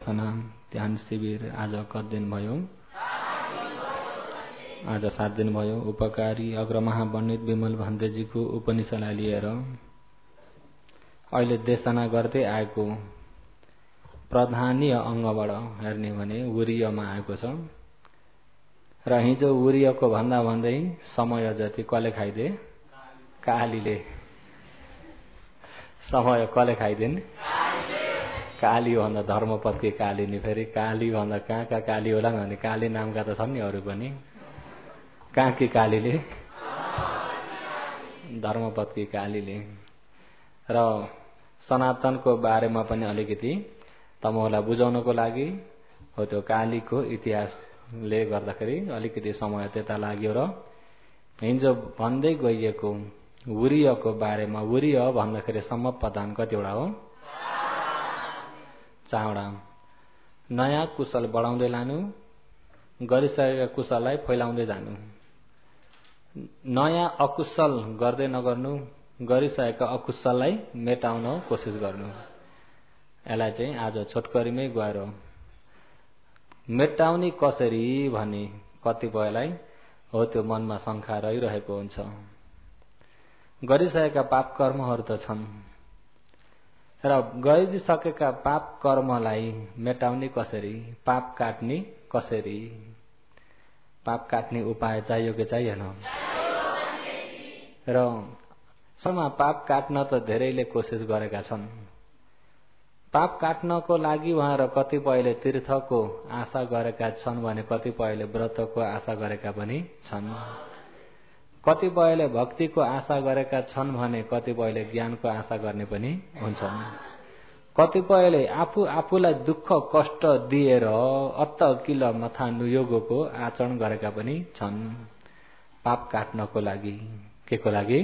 उपासना ध्यान शिविर आज कति दिन भयो? आज 7 दिन भयो। उपकारी अग्रमहा पण्डित विमल भन्तेजीको उपनिषदलाई लिएर अहिले देशना गर्दै आएको प्रधानीय अङ्गबाट हेर्ने भने उरियमा आएको छ र हिजो उरियको भन्दा भन्दै समय जति कसले खाइदे? कालीले। समय कसले खाइदिन्? काली भन्दा धर्मपत्नी काली नि फेरि काली भन्दा कहाँ काली होला भने काली नामका त छन् नि अरू पनि। कहाँ कि कालीले? धर्मपत्नी कालीले। र सनातनको बारेमा पनि अलिकति तमोलाई बुझाउनको लागि हो त्यो कालीको इतिहासले गर्दाखेरि अलिकति समय त्यता लाग्यो र हिजो भन्दै गइएको उरियको बारेमा। उरिय भन्दाखेरि सम्म प्रधान कतिवटा हो? 4वटा। नयाँ कुशल बढाउँदै लानु, गरिसकेका कुशललाई फैलाउँदै जानु, नयाँ अकुशल गर्दै नगर्नु, गरिसकेका अकुशललाई मेटाउन कोसिस गर्नु। यसलाई चाहिँ आज छोटकरीमै गएर मेटाउने कसरी भन्ने कतिपयलाई हो त्यो मनमा शङ्का रहिरहेको हुन्छ। गरिसकेका पाप कर्महरू त छन् र गरिसकेका पाप कर्मलाई मेटाउने कसरी, पाप काट्ने कसरी? पाप काट्ने उपाय चाहियो कि चाहिएन? र समा पाप काट्न त धेरैले कोसिस गरेका छन्। पाप काट्नको लागि उहाँहरू कतिपयले तीर्थको आशा गरेका छन् भने कतिपयले व्रतको आशा गरेका पनि छन्। कतिपयले भक्तिको आशा गरेका छन् भने कतिपयले ज्ञानको आशा गर्ने पनि हुन्छन्। कतिपयले आफूलाई दुःख कष्ट दिएर अत्त किल मथा नुयोगको आचरण गरेका पनि छन्। पाप काट्नको लागि। के को लागि?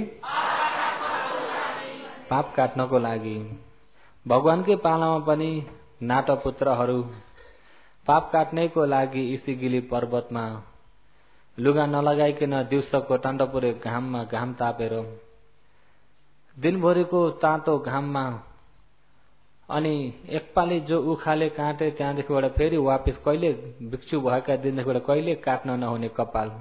पाप काट्नको लागि। भगवानकै पालामा पनि नाटपुत्रहरू पाप काट्नेको लागि इसिगिली पर्वतमा लुगा नलगाइकन दिउँसोको टन्डपुरे घाममा घाम तापेर दिनभरिको तातो घाममा अनि एकपाली जो उखाले काटे त्यहाँदेखिबाट फेरि वापिस कहिले भिक्षु भएका दिनदेखिबाट कहिले काट्न नहुने कपाल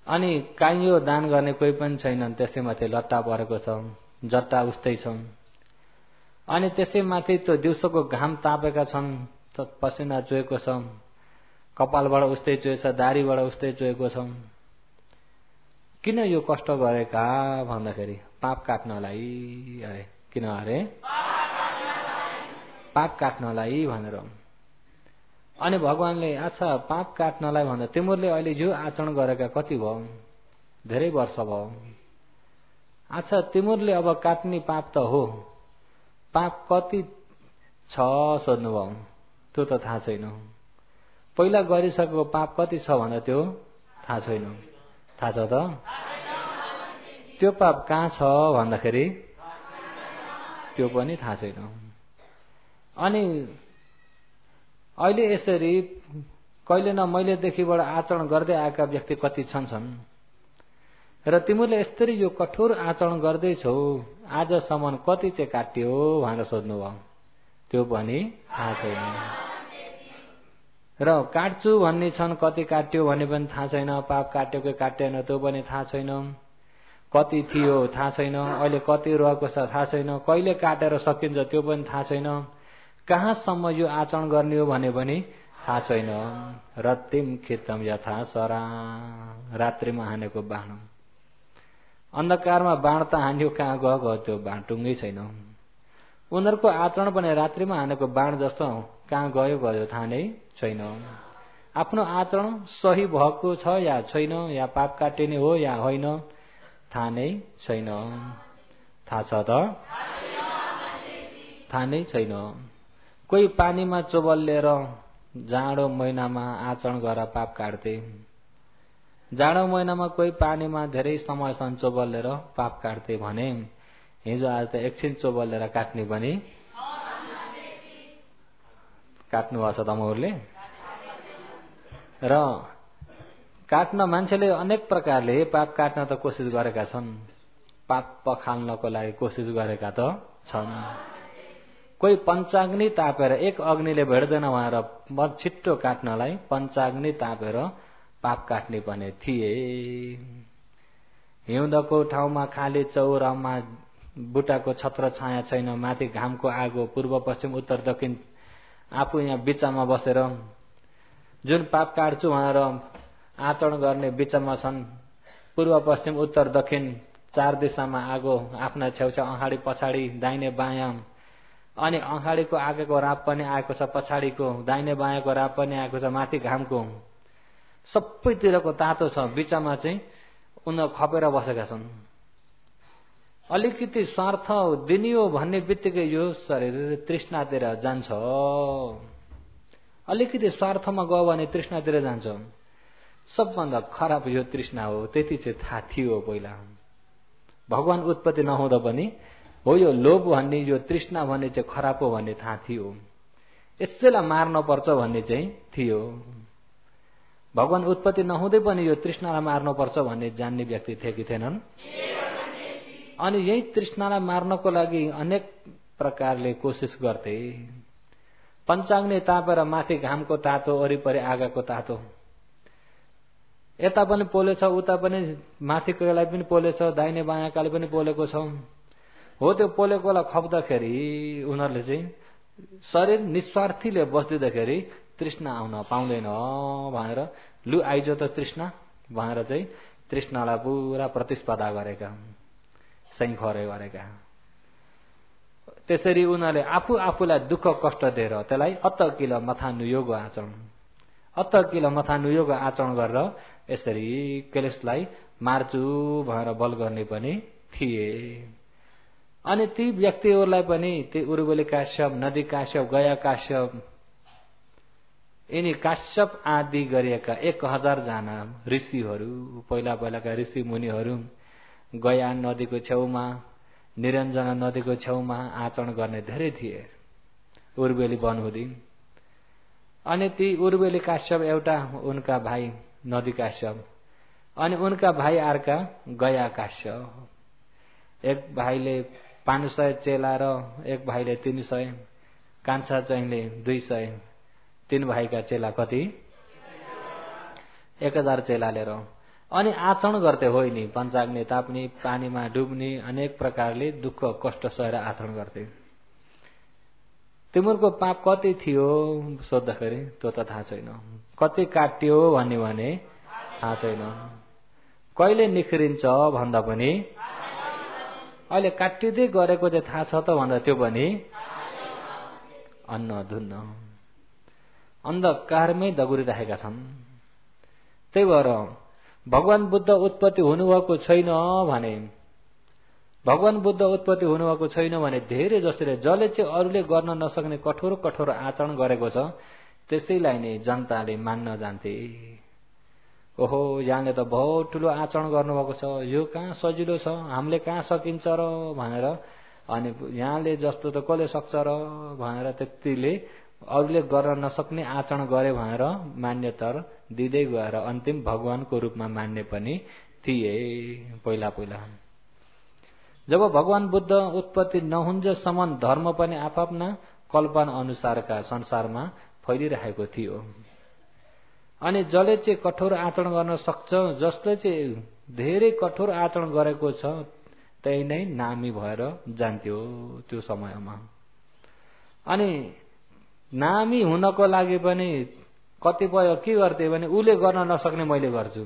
अनि काइयो दान गर्ने कोही पनि छैनन्। त्यसैमाथि लट्टा परेको छ, जट्टा उस्तै छ अनि त्यसैमाथि त्यो दिउँसोको घाम तापेका छन्, पसिना चुहेको छ, कपालबाट उस्तै चुहेछ, दारीबाट उस्तै चुहेको छ। किन यो कष्ट गरेका भन्दाखेरि पाप काट्नलाई। अरे किन? अरे पाप काट्नलाई भनेर। अनि भगवानले अच्छा पाप काट्नलाई भन्दा तिमीहरूले अहिले यो आचरण गरेका कति भयो? धेरै वर्ष भयो। अच्छा तिमीहरूले अब काट्ने पाप त हो, पाप कति छ सोध्नुभयो? त्यो त थाहा छैन। पहिला गरिसकेको पाप कति छ भन्दा त्यो थाहा छैन। थाहा छ त? त्यो पाप कहाँ छ भन्दाखेरि त्यो पनि थाहा छैन। अनि अहिले यसरी कहिले न महिलेदेखिबाट आचरण गर्दै आएका व्यक्ति कति छन् र तिमीले यसरी यो कठोर आचरण गर्दैछौ, आजसम्म कति चाहिँ काट्यो भनेर सोध्नुभयो? त्यो पनि थाहा छैन। र काट्छु भन्ने छन्, कति काट्यो भन्ने पनि थाहा छैन। पाप काट्यो कि काटेन त्यो पनि थाहा छैन। कति थियो थाहा छैन। अहिले कति रहेको छ थाहा छैन। कहिले काटेर सकिन्छ त्यो पनि थाहा छैन। कहाँसम्म यो आचरण गर्ने हो भने पनि थाहा छैन। रत्तिम खित्तम यथा सरा, रात्रिमा हानेको बाण। अन्धकारमा बाण त हान्यो, कहाँ गयो त्यो बाण टुङ्गै छैन। उनीहरूको आचरण पनि रात्रिमा हानेको बाण जस्तो, कहाँ गयो थाहा नै छैन। आफ्नो आचरण सही भएको छ या छैन, या पाप काटिने हो या होइन थाहा नै छैन। थाहा छ त? थाहा नै छैन। कोही पानीमा चोबलेर जाडो महिनामा आचरण गरेर पाप काट्थे। जाडो महिनामा कोही पानीमा धेरै समयसम्म चोबलेर पाप काट्थे भने हिजो आज त एकछिन चोबलेर काट्ने पनि काट्नु भएको छ तमहरूले। र काट्न मान्छेले अनेक प्रकारले पाप काट्न त कोसिस गरेका छन्, पाप पखाल्नको लागि कोसिस गरेका त छन्। कोही पञ्चाग्नि तापेर एक अग्निले भेट्दैन भनेर छिट्टो काट्नलाई पञ्चाग्नि तापेर पाप काट्ने पनि थिए। हिउँदको ठाउँमा खाली चौरामा बुटाको छत्र छाया छैन, माथि घामको आगो, पूर्व पश्चिम उत्तर दक्षिण, आफू यहाँ बिचमा बसेर जुन पाप काट्छु भनेर आचरण गर्ने बिचमा छन्। पूर्व पश्चिम उत्तर दक्षिण 4 दिशामा आगो, आफ्ना छेउछाउ अगाडि पछाडि दाहिने बायाँ, अनि अगाडिको आगोको राप पनि आएको छ, पछाडिको दाहिने बायाँको राप पनि आएको छ, माथि घामको सबैतिरको तातो छ, बिचमा चाहिँ उनीहरू खपेर बसेका छन्। अलिकति स्वार्थ दिने हो भन्ने बित्तिकै यो शरीर तृष्णातिर जान्छ। अलिकति स्वार्थमा गयो भने तृष्णातिर जान्छ। सबभन्दा खराब यो तृष्णा हो, त्यति चाहिँ थाहा थियो पहिला। भगवान उत्पत्ति नहुँदा पनि हो यो लोभ भन्ने, यो तृष्णा भन्ने चाहिँ खराब हो भन्ने थाहा थियो। यसैलाई मार्न पर्छ भन्ने चाहिँ थियो। भगवान उत्पत्ति नहुँदै पनि यो तृष्णालाई मार्न पर्छ भन्ने जान्ने व्यक्ति थिए कि थिएनन्? अनि यही तृष्णालाई मार्नको लागि अनेक प्रकारले कोसिस गर्थे। पञ्चाग्नि तापेर माथि घामको तातो, वरिपरि आगाको तातो, यता पनि पोलेछ, उता पनि माथिकोलाई पनि पोलेछ, दाहिने बायाँकाले पनि पोलेको छ। हो त्यो पोलेकोलाई खप्दाखेरि उनीहरूले चाहिँ शरीर निस्वार्थीले बस्दिँदाखेरि तृष्णा आउन पाउँदैन भनेर लु आइजो त तृष्णा भनेर चाहिँ तृष्णालाई पुरा प्रतिस्पर्धा गरेका, सैखरे गरेका। त्यसरी उनीहरूले आफूलाई दुःख कष्ट दिएर त्यसलाई अत्तकिल मथानुयोग आचरण, अत्तकिल मथानुयोग आचरण गरेर यसरी क्लेशलाई मार्छु भनेर बल गर्ने पनि थिए। अनि ती व्यक्तिहरूलाई पनि ती उर्वली काश्यप, नदी काश्यप, गया काश्यप, यिनी काश्यप आदि गरिएका 1000 जना ऋषिहरू, पहिला पहिलाका ऋषि मुनिहरू गया नदीको छेउमा, निरञ्जना नदीको छेउमा आचरण गर्ने धेरै थिए उर्वेली वनहुदी। अनि ती उर्वेली काश्यप एउटा, उनका भाइ नदी काश्यप, अनि उनका भाइ अर्का गया काश्यप। एक भाइले 500 चेला र एक भाइले 300, कान्छा चाहिँले 200, 3 भाइका चेला कति? 1000 चेला लिएर अनि आचरण गर्थे। होइ नि पञ्चाग्नि ताप्ने, पानीमा डुब्ने, अनेक प्रकारले दुःख कष्ट सहेर आचरण गर्थे। तिम्रो पाप कति थियो सोद्धाखेरि त्यो त थाहा छैन। कति काट्यो भन्ने भने थाहा छैन। कहिले निखरिन्छ भन्दा पनि अहिले काटिँदै गरेको चाहिँ थाहा छ त भन्दा त्यो पनि अन्न धुन्न अन्धकारमै दगुरिरहेका छन्। त्यही भएर भगवान बुद्ध उत्पत्ति हुनुभएको छैन भने, भगवान बुद्ध उत्पत्ति हुनुभएको छैन भने धेरै जसले जसले चाहिँ अरूले गर्न नसक्ने कठोर कठोर आचरण गरेको छ त्यसैलाई नै जनताले मान्न जान्थे। ओहो यहाँले त बहुत ठुलो आचरण गर्नुभएको छ, यो कहाँ सजिलो छ, हामीले कहाँ सकिन्छ र भनेर, अनि यहाँले जस्तो त कसले सक्छ र भनेर त्यतिले अरूले गर्न नसक्ने आचरण गरे भनेर मान्यता दिँदै गएर अन्तिम भगवानको रूपमा मान्ने पनि थिए पहिला पहिला। जब भगवान बुद्ध उत्पत्ति नहुन्जेसम्म धर्म पनि आफ्ना कल्पना अनुसारका संसारमा फैलिरहेको थियो। अनि जसले चाहिँ कठोर आचरण गर्न सक्छ, जसले चाहिँ धेरै कठोर आचरण गरेको छ त्यही नै नामी भएर जान्थ्यो त्यो समयमा। अनि नामी हुनको लागि पनि कतिपय के गर्थे भने उले गर्न नसक्ने मैले गर्छु,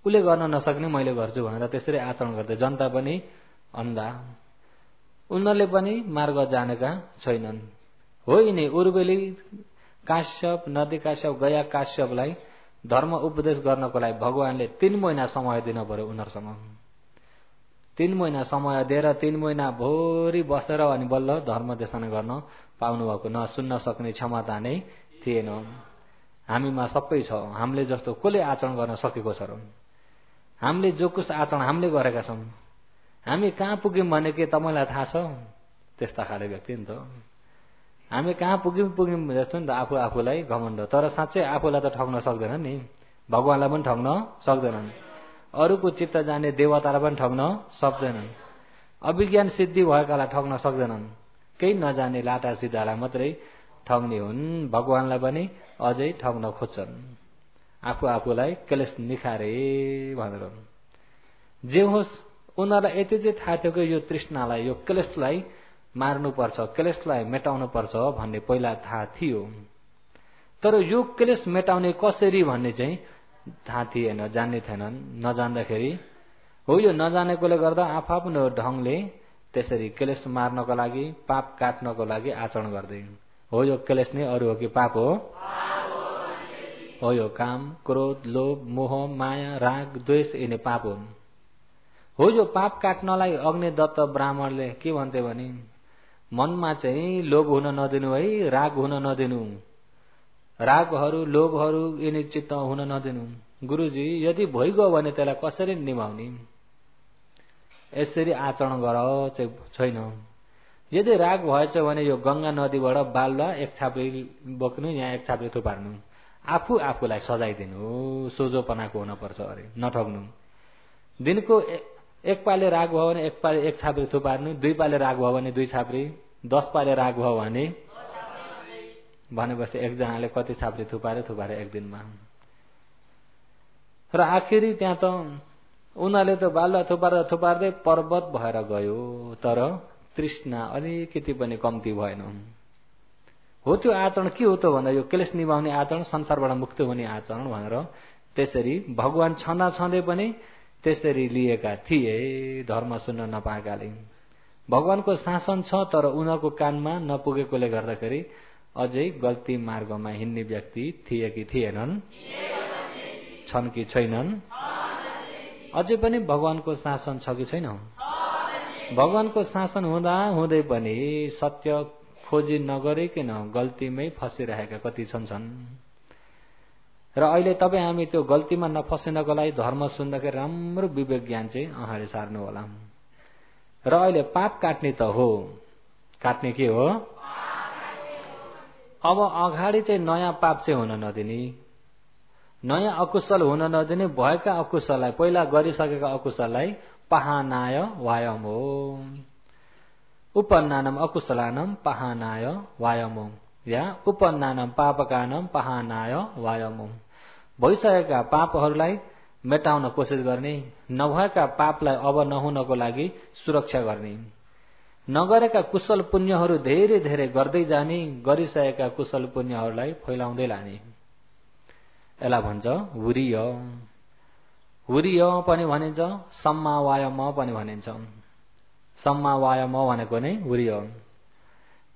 उले गर्न नसक्ने मैले गर्छु भनेर त्यसरी आचरण गर्थे। जनता पनि अन्धा, उनीहरूले पनि मार्ग जानेका छैनन्। हो यिनी उर्वेली काश्यप, नदी काश्यप, गया काश्यपलाई धर्म उपदेश गर्नको लागि भगवानले 3 महिना समय दिनु पर्यो उनीहरूसँग। 3 महिना समय दिएर 3 महिना भोरी बसेर अनि बल्ल धर्म देशना गर्न पाउनु भएको। न सुन्न सक्ने क्षमता नै थिएन। हामीमा सबै छ, हामीले जस्तो कसले आचरण गर्न सकेको छ र? हामीले जो कुछ आचरण हामीले गरेका छौँ, हामी कहाँ पुग्यौँ भने के तपाईँलाई थाहा छ? त्यस्ता खाले व्यक्ति नि त हामी कहाँ पुग्यौँ जस्तो नि त आफू आफूलाई घमण्ड। तर साँच्चै आफूलाई त ठग्न सक्दैन नि, भगवानलाई पनि ठग्न सक्दैनन्, अरूको चित्त जाने देवतालाई पनि ठग्न सक्दैनन्, अभिज्ञान सिद्धि भएकालाई ठग्न सक्दैनन्, केही नजाने लाटा सिधालाई मात्रै ठग्ने हुन्, भगवानलाई पनि अझै ठग्न खोज्छन्, आफूलाई क्लेश निखारे भनेर। जे होस्, उनीहरूलाई यति चाहिँ थाहा थियो कि यो तृष्णालाई, यो क्लेशलाई मार्नुपर्छ, क्लेशलाई मेटाउनु पर्छ भन्ने पहिला थाहा थियो। तर यो क्लेश मेटाउने कसरी भन्ने चाहिँ थाहा थिएन, जान्ने थिएनन्। नजान्दाखेरि हो, यो नजानेकोले गर्दा आफ्नो ढङ्गले त्यसरी क्लेश मार्नको लागि, पाप काट्नको लागि आचरण गर्दै। हो, यो क्लेश नै अरू हो कि पाप हो? हो, यो काम, क्रोध, लोभ, मोह, माया, राग, द्वेष यिनी पाप हुन्। हो, यो पाप काट्नलाई अग्निदत्त ब्राह्मणले के भन्थे भने मनमा चाहिँ लोभ हुन नदिनु है, राग हुन नदिनु, रागहरू लोभहरू यिनी चित्त हुन नदिनु। गुरुजी, यदि भइगयो भने त्यसलाई कसरी निभाउने? यसरी आचरण गर चाहिँ छैन। यदि राग भएछ भने यो गंगा नदीबाट बालुवा एक छाप्री बोक्नु, यहाँ एक छाप्री थुपार्नु, आफूलाई सजाइदिनु, सोझोपनाको हुनुपर्छ अरे, नठग्नु। दिनको एक पाले राग भयो भने एक छाप्री थुपार्नु, 2 पाले राग भयो भने 2 छाप्री, 10 पाले राग भयो भने भनेपछि एकजनाले कति छाप्री थुपारे एक दिनमा। र आखिरी त्यहाँ त उनीहरूले त बालुवा थुपार्दै पर्वत भएर गयो, तर तृष्णा अलिकति पनि कम्ती भएन। हो, त्यो आचरण के हो त भन्दा यो क्लेश निभाउने आचरण, संसारबाट मुक्त हुने आचरण भनेर त्यसरी भगवान छँदै पनि त्यसरी लिएका थिए। धर्म सुन्न नपाएकाले भगवानको शासन छ, तर उनीहरूको कानमा नपुगेकोले गर्दाखेरि अझै गल्ती मार्गमा हिँड्ने व्यक्ति थिए कि थिएनन्, छन् कि छैनन्? अझै पनि भगवानको शासन छ कि छैन? भगवानको शासन हुँदा हुँदै पनि सत्य खोजी नगरिकन गल्तीमै फसिरहेका कति छन्। र अहिले तपाईँ हामी त्यो गल्तीमा नफसिनको लागि धर्म सुन्दाखेरि राम्रो विवेक ज्ञान चाहिँ अगाडि सार्नु होला। र अहिले पाप काट्ने त हो, काट्ने के हो? अब अगाडि चाहिँ नयाँ पाप चाहिँ हुन नदिने, नयाँ अकुशल हुन नदिने। भएका अकुशललाई, पहिला गरिसकेका अकुशललाई पहानाय वायम हो, उपन्नानम अकुशलानम पहानाय वायम हो, या उपन्नानम पापकानम पहानाय वायम हो। भइसकेका पापहरूलाई मेटाउन कोसिस गर्ने, नभएका पापलाई अब नहुनको लागि सुरक्षा गर्ने, नगरेका कुशल पुण्यहरू धेरै धेरै गर्दै जाने, गरिसकेका कुशल पुण्यहरूलाई फैलाउँदै लाने। यसलाई भन्छ हुरिय। हुरिय पनि भनिन्छ, सम्मावायम पनि भनिन्छ। सम्मावायम भनेको नै हुरिय।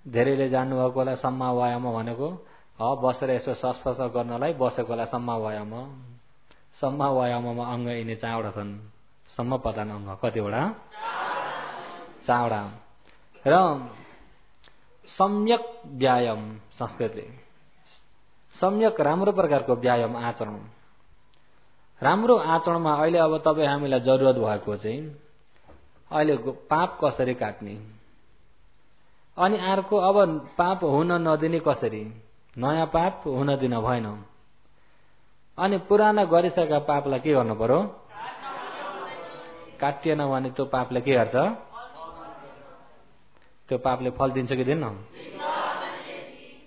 धेरैले जान्नुभएको होला सम्मावायम भनेको बसेर यसो सस्पर्श गर्नलाई बसेकोलाई सम्मावायम। सम्मावायममा अङ्ग यिनी 4वटा छन्। सम्म पता न अङ्ग कतिवटा? 4वटा। र सम्यक व्यायाम, संस्कृतले सम्यक राम्रो प्रकारको व्यायाम आचरण। राम्रो आचरणमा अहिले अब तपाईँ हामीलाई जरुरत भएको चाहिँ अहिले पाप कसरी काट्ने, अनि अर्को अब पाप हुन नदिने कसरी, नयाँ पाप हुन दिन भएन। अनि पुराना गरिसकेका पापलाई के गर्नु पर्यो? काटिएन भने त्यो पापले के गर्छ? त्यो पापले फल दिन्छ कि दिन्न?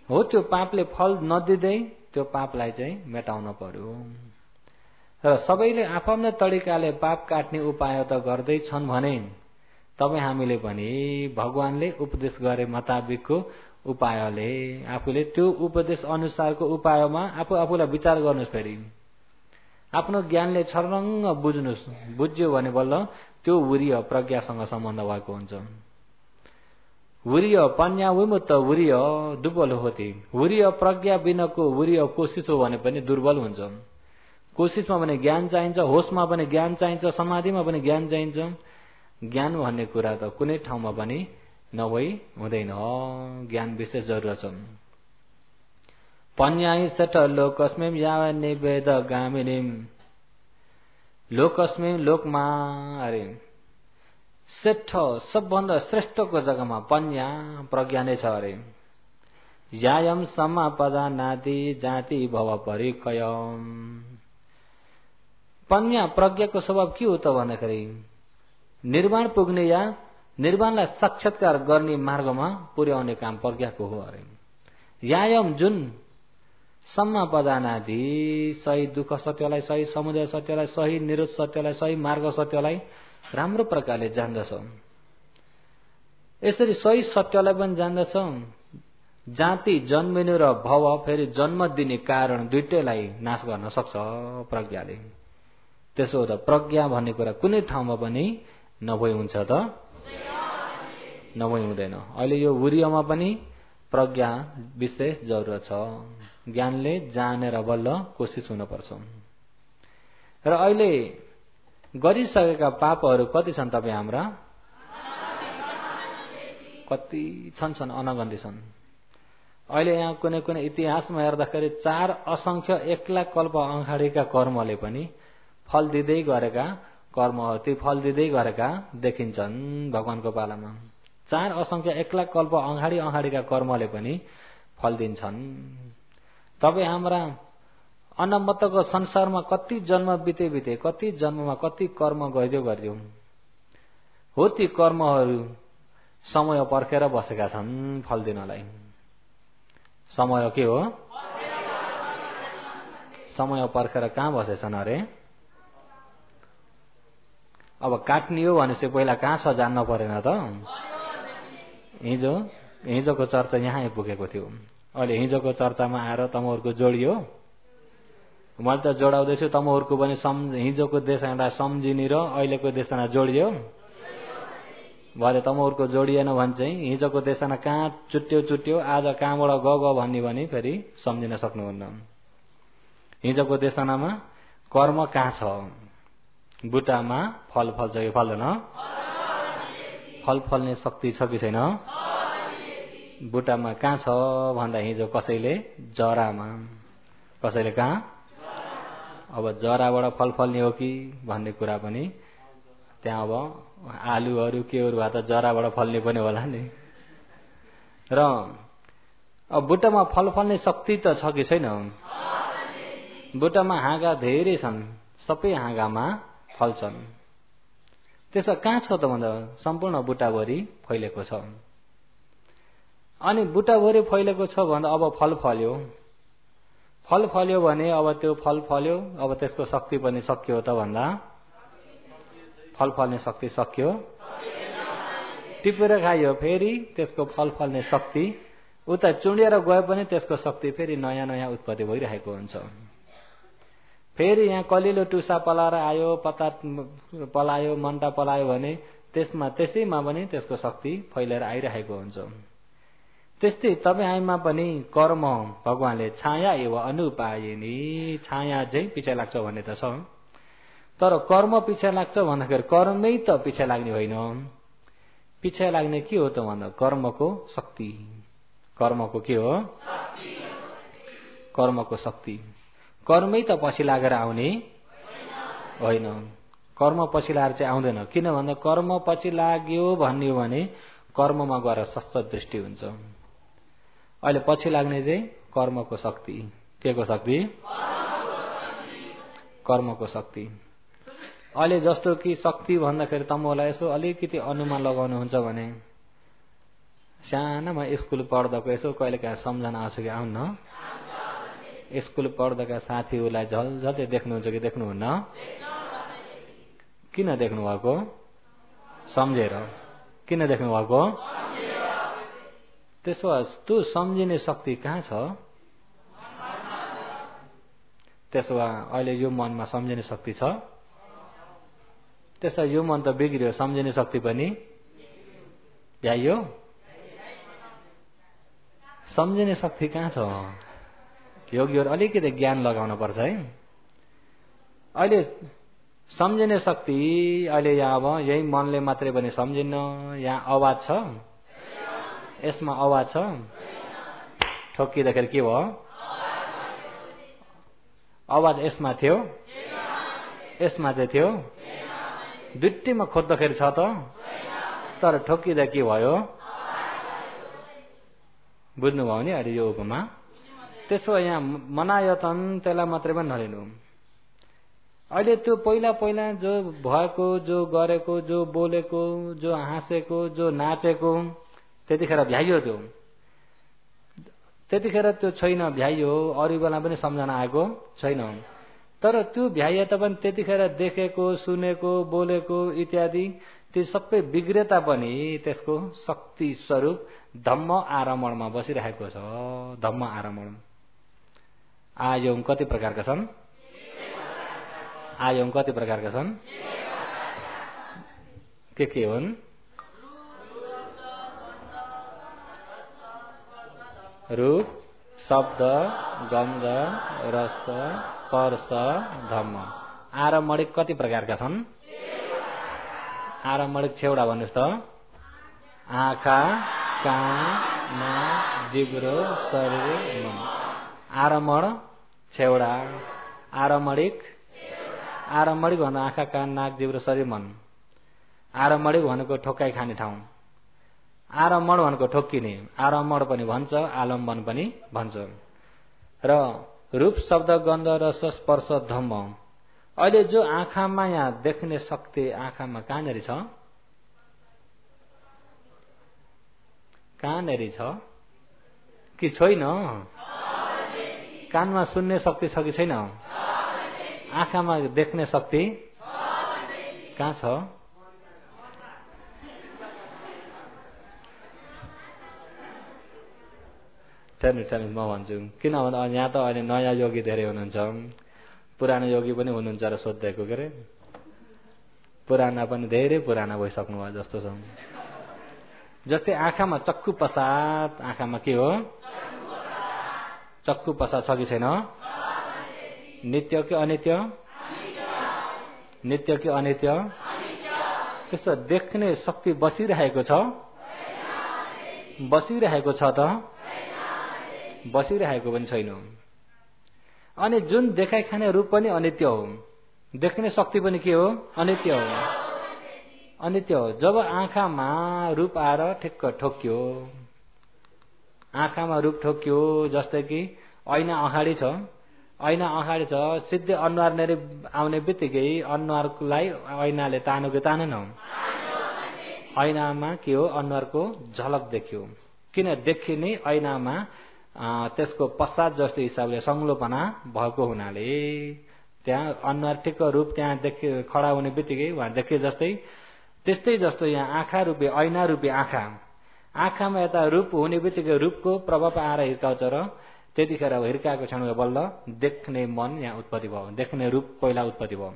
हो, त्यो पापले फल नदिँदै त्यो पापलाई चाहिँ मेटाउन पर्यो। र सबैले आफ्नो तरिकाले पाप काट्ने उपाय त गर्दै छन् भने तपाईँ हामीले पनि भगवानले उपदेश गरे मुताबिकको उपायले आफूले त्यो उपदेश अनुसारको उपायमा आफूलाई विचार गर्नुहोस्। फेरि आफ्नो ज्ञानले छर्लङ्ग बुझ्नुहोस्। बुझ्यो भने बल्ल त्यो वीर्य प्रज्ञासँग सम्बन्ध भएको हुन्छ। वीर्य पन्या विमुक्त वीर्य दुर्बल होती। वीर्य प्रज्ञा बिनाको वीर्य कोशिश हो भने पनि दुर्बल हुन्छ। कोशिशमा पनि ज्ञान चाहिन्छ, होशमा पनि ज्ञान चाहिन्छ, समाधिमा पनि ज्ञान चाहिन्छ। ज्ञान भन्ने कुरा त कुनै ठाउँमा पनि नभई हुँदैन, ज्ञान विशेष जरुरत छ। पन्याई सठ लोकस्मिम याव निवेद गामिनीम। लोकस्मिम लोकमा अरे श्रेष्ठ सबभन्दा श्रेष्ठको जग्गामा पन्या प्रज्ञा नै छ अरे। यायम समापदा नाति जाति भव परिकयम। पन्या प्रज्ञाको स्वभाव के हो त भन्दाखेरि निर्वाण पुग्ने या निर्वाणलाई साक्षात्कार गर्ने मार्गमा पुर्याउने काम प्रज्ञाको हो अरे। यायम जुन सम्मा पदानादि सही दुःख सत्यलाई, सही समुदय सत्यलाई, सही निरोध सत्यलाई, सही मार्ग सत्यलाई राम्रो प्रकारले जान्दछ। यसरी सही सत्यलाई पनि जान्दछ। जाति जन्मिनु र भव फेरि जन्म दिने कारण दुईटैलाई नाश गर्न सक्छ प्रज्ञाले। त्यसो हो त प्रज्ञा भन्ने कुरा कुनै ठाउँमा पनि नभई हुन्छ त नभई हुँदैन। अहिले यो उरियमा पनि प्रज्ञा विशेष जरुरत छ। ज्ञानले जानेर बल्ल कोसिस हुनुपर्छ। र अहिले गरिसकेका पापहरू कति छन् तपाईँ हाम्रा? कति छन् अनगन्ती छन्। अहिले यहाँ कुनै कुनै इतिहासमा हेर्दाखेरि 4 असंख्य 1 लाख कल्प अगाडिका कर्मले पनि फल दिँदै गरेका कर्महरू, ती फल दिँदै गरेका देखिन्छन् भगवानको पालामा। 4 असंख्य 1 लाख कल्प अगाडिका कर्मले पनि फल दिन्छन्। तपाईँ हाम्रा अनमतको संसारमा कति जन्म बिते कति जन्ममा कति कर्म गरिदियो हो। ती कर्महरू समय पर्खेर बसेका छन् फल दिनलाई। समय के हो? समय पर्खेर कहाँ बसेछन् अरे? अब काट्ने हो भनेपछि पहिला कहाँ छ जान्न परेन त? हिजोको चर्चा यहाँ आइपुगेको थियो। अहिले हिजोको चर्चामा आएर तमहरुको जोडियो। मैले त जोडाउँदैछु, तमहरुको पनि हिजोको देशना सम्झिने र अहिलेको देशना जोडियो। भरे तमहरुको जोडिएन भने चाहिँ हिजोको देशना कहाँ चुट्यो आज कहाँबाट ग भन्ने भने फेरि सम्झिन सक्नुहुन्न। हिजोको देशनामा कर्म कहाँ छ? बुटामा फल फल्छ कि फल्दैन? फल फल्ने शक्ति छ कि छैन? बुटामा कहाँ छ भन्दा हिजो कसैले जरामा, कसैले कहाँ? अब जराबाट फल फल्ने हो कि भन्ने कुरा पनि त्यहाँ अब आलुहरू केहरू भए त जराबाट फल्ने पनि होला नि। र अब बुटामा फल फल्ने शक्ति त छ कि छैन? बुटामा हाँगा धेरै छन्, सबै हाँगामा फल्छन्। त्यसो कहाँ छ त भन्दा सम्पूर्ण बुटाभरि फैलेको छ। अनि बुटाभरि फैलेको छ भन्दा अब फल फल्यो। फल फल्यो भने अब त्यो फल फल्यो, अब त्यसको शक्ति पनि सकियो त भन्दा फल फल्ने शक्ति सकियो। टिपेर खाइयो फेरि त्यसको फल फल्ने शक्ति उता चुँडिएर गए पनि त्यसको शक्ति फेरि नयाँ नयाँ उत्पत्ति भइरहेको हुन्छ। फेरि यहाँ कलिलो टुसा पलाएर आयो, पत्ता पलायो, मन्टा पलायो भने त्यसैमा पनि त्यसको शक्ति फैलेर आइरहेको हुन्छ। त्यस्तै तपाईहरुमा पनि कर्म भगवानले छाया एवं अनुपायिनी, छाया चाहिँ पछि लाग्छ भन्ने त छ। तर कर्म पछि लाग्छ भन्दाखेरि कर्मै त पछि लाग्ने होइन। पछि लाग्ने के हो त भन्दा कर्मको शक्ति। कर्मको के हो? कर्मको शक्ति। कर्मै त पछि लागेर आउने होइन। कर्म पछि लागेर चाहिँ आउँदैन। किन भन्दा कर्म पछि लाग्यो भन्ने हो भने कर्ममा गएर सस्त दृष्टि हुन्छ। अहिले पछि लाग्ने चाहिँ कर्मको शक्ति। के को शक्ति? कर्मको शक्ति। अहिले जस्तो कि शक्ति भन्दाखेरि तमलाई यसो अलिकति अनुमान लगाउनुहुन्छ भने सानामा स्कुल पढ्दाको यसो कहिलेकाहीँ सम्झना आउँछ कि आउन्न? स्कुल पढ्दाका साथीहरूलाई झलझलै देख्नुहुन्छ कि देख्नुहुन्न? किन देख्नु भएको? सम्झेर। किन देख्नु भएको? त्यसो त्यो सम्झिने शक्ति कहाँ छ? त्यसो अहिले यो मनमा सम्झिने शक्ति छ? त्यसो यो मन त बिग्रियो, सम्झिने शक्ति पनि भ्याइयो। सम्झिने शक्ति कहाँ छ? योगीहरू अलिकति ज्ञान लगाउन पर्छ है। अहिले सम्झिने शक्ति अहिले यहाँ अब यही मनले मात्रै पनि सम्झिन्न। यहाँ आवाज छ, यसमा आवाज छ, ठोकिँदाखेरि के भयो? आवाज यसमा थियो, यसमा चाहिँ थियो, दुईटैमा खोज्दाखेरि छ त, तर ठोकिँदा के भयो? बुझ्नुभयो नि अहिले यो उपमा? त्यसो यहाँ मनायतन त्यसलाई मात्रै पनि नलिनु। अहिले त्यो पहिला पहिला जो भएको, जो गरेको, जो बोलेको, जो हाँसेको, जो नाचेको, त्यतिखेर भ्याइयो त्यो। त्यतिखेर त्यो छैन, भ्याइयो, अरू बेला पनि सम्झना आएको छैन। तर त्यो भ्याइए पनि त्यतिखेर देखेको, सुनेको, बोलेको इत्यादि ती सबै बिग्रे तापनि त्यसको शक्ति स्वरूप धम्म आरमणमा बसिरहेको छ। धम्म आरमण। आयोग कति प्रकारका छन्? आयोग कति प्रकारका छन्? के हुन्? रूप, शब्द, गन्ध, रस, स्पर्श, धम्म। आरमणिक कति प्रकारका छन्? आरमणिक छेउडा भन्नुहोस् त। आँखा, कान, नाक, जिब्रो, शरीर, मन। आरमण छेउडा, आरमणिक। आरमणिक भन्दा आँखा, कान, नाक, जिब्रो, शरीर, मन। आरमणिक भनेको ठोक्काइ खाने ठाउँ। आरमण भनेको ठोक्किने। आरमण पनि भन्छ, आलम्बन पनि भन्छ। र रूप, शब्द, गन्ध, रस, स्पर्श, धम्म। अहिले जो आँखामा यहाँ देख्ने शक्ति आँखामा कहाँनेरि छ? कहाँनेरि छ कि छैन? कानमा सुन्ने शक्ति छ कि छैन? आँखामा देख्ने शक्ति कहाँ छ? म भन्छु। किन भन्दा यहाँ त अहिले नयाँ योगी धेरै हुनुहुन्छ, पुरानो योगी पनि हुनुहुन्छ र सोधिदिएको के अरे। पुराना पनि धेरै पुराना भइसक्नु भयो जस्तो छ। जस्तै आँखामा चक्षु प्रसाद, आँखामा के हो? चक्षु प्रसाद छ कि छैन? नित्य कि अनित्य? नित्य कि अनित्य? त्यस्तो देख्ने शक्ति बसिरहेको छ? बसिरहेको छ त? बसिरहेको पनि छैन। अनि जुन देखाइ खाने रूप पनि अनित्य हो, देख्ने शक्ति पनि के हो? अनित्य हो। अनित्य हो। जब आँखामा रूप आएर ठिक्क ठोक्यो, आँखामा रूप ठोक्यो, जस्तै कि ऐना अगाडि छ, ऐना अगाडि छ, सिधै अनुहार नेरि आउने बित्तिकै अनुहारलाई ऐनाले तान्यो कि तानेन? ऐनामा के हो? अनुहारको झलक देखियो। किन देखिने? ऐनामा त्यसको पश्चात जस्तो हिसाबले संग्लोपना भएको हुनाले त्यहाँ अनुहार ठिक्क रूप त्यहाँ देखि खडा हुने बित्तिकै वहाँ देखिए जस्तै, त्यस्तै जस्तो यहाँ आँखा रूपी ऐना रूपी आँखा, आँखामा यता रूप हुने बित्तिकै रूपको प्रभाव आएर हिर्काउँछ र त्यतिखेर हिर्काएको क्षणमा बल्ल देख्ने मन यहाँ उत्पत्ति भयो। देख्ने रूप पहिला उत्पत्ति भयो।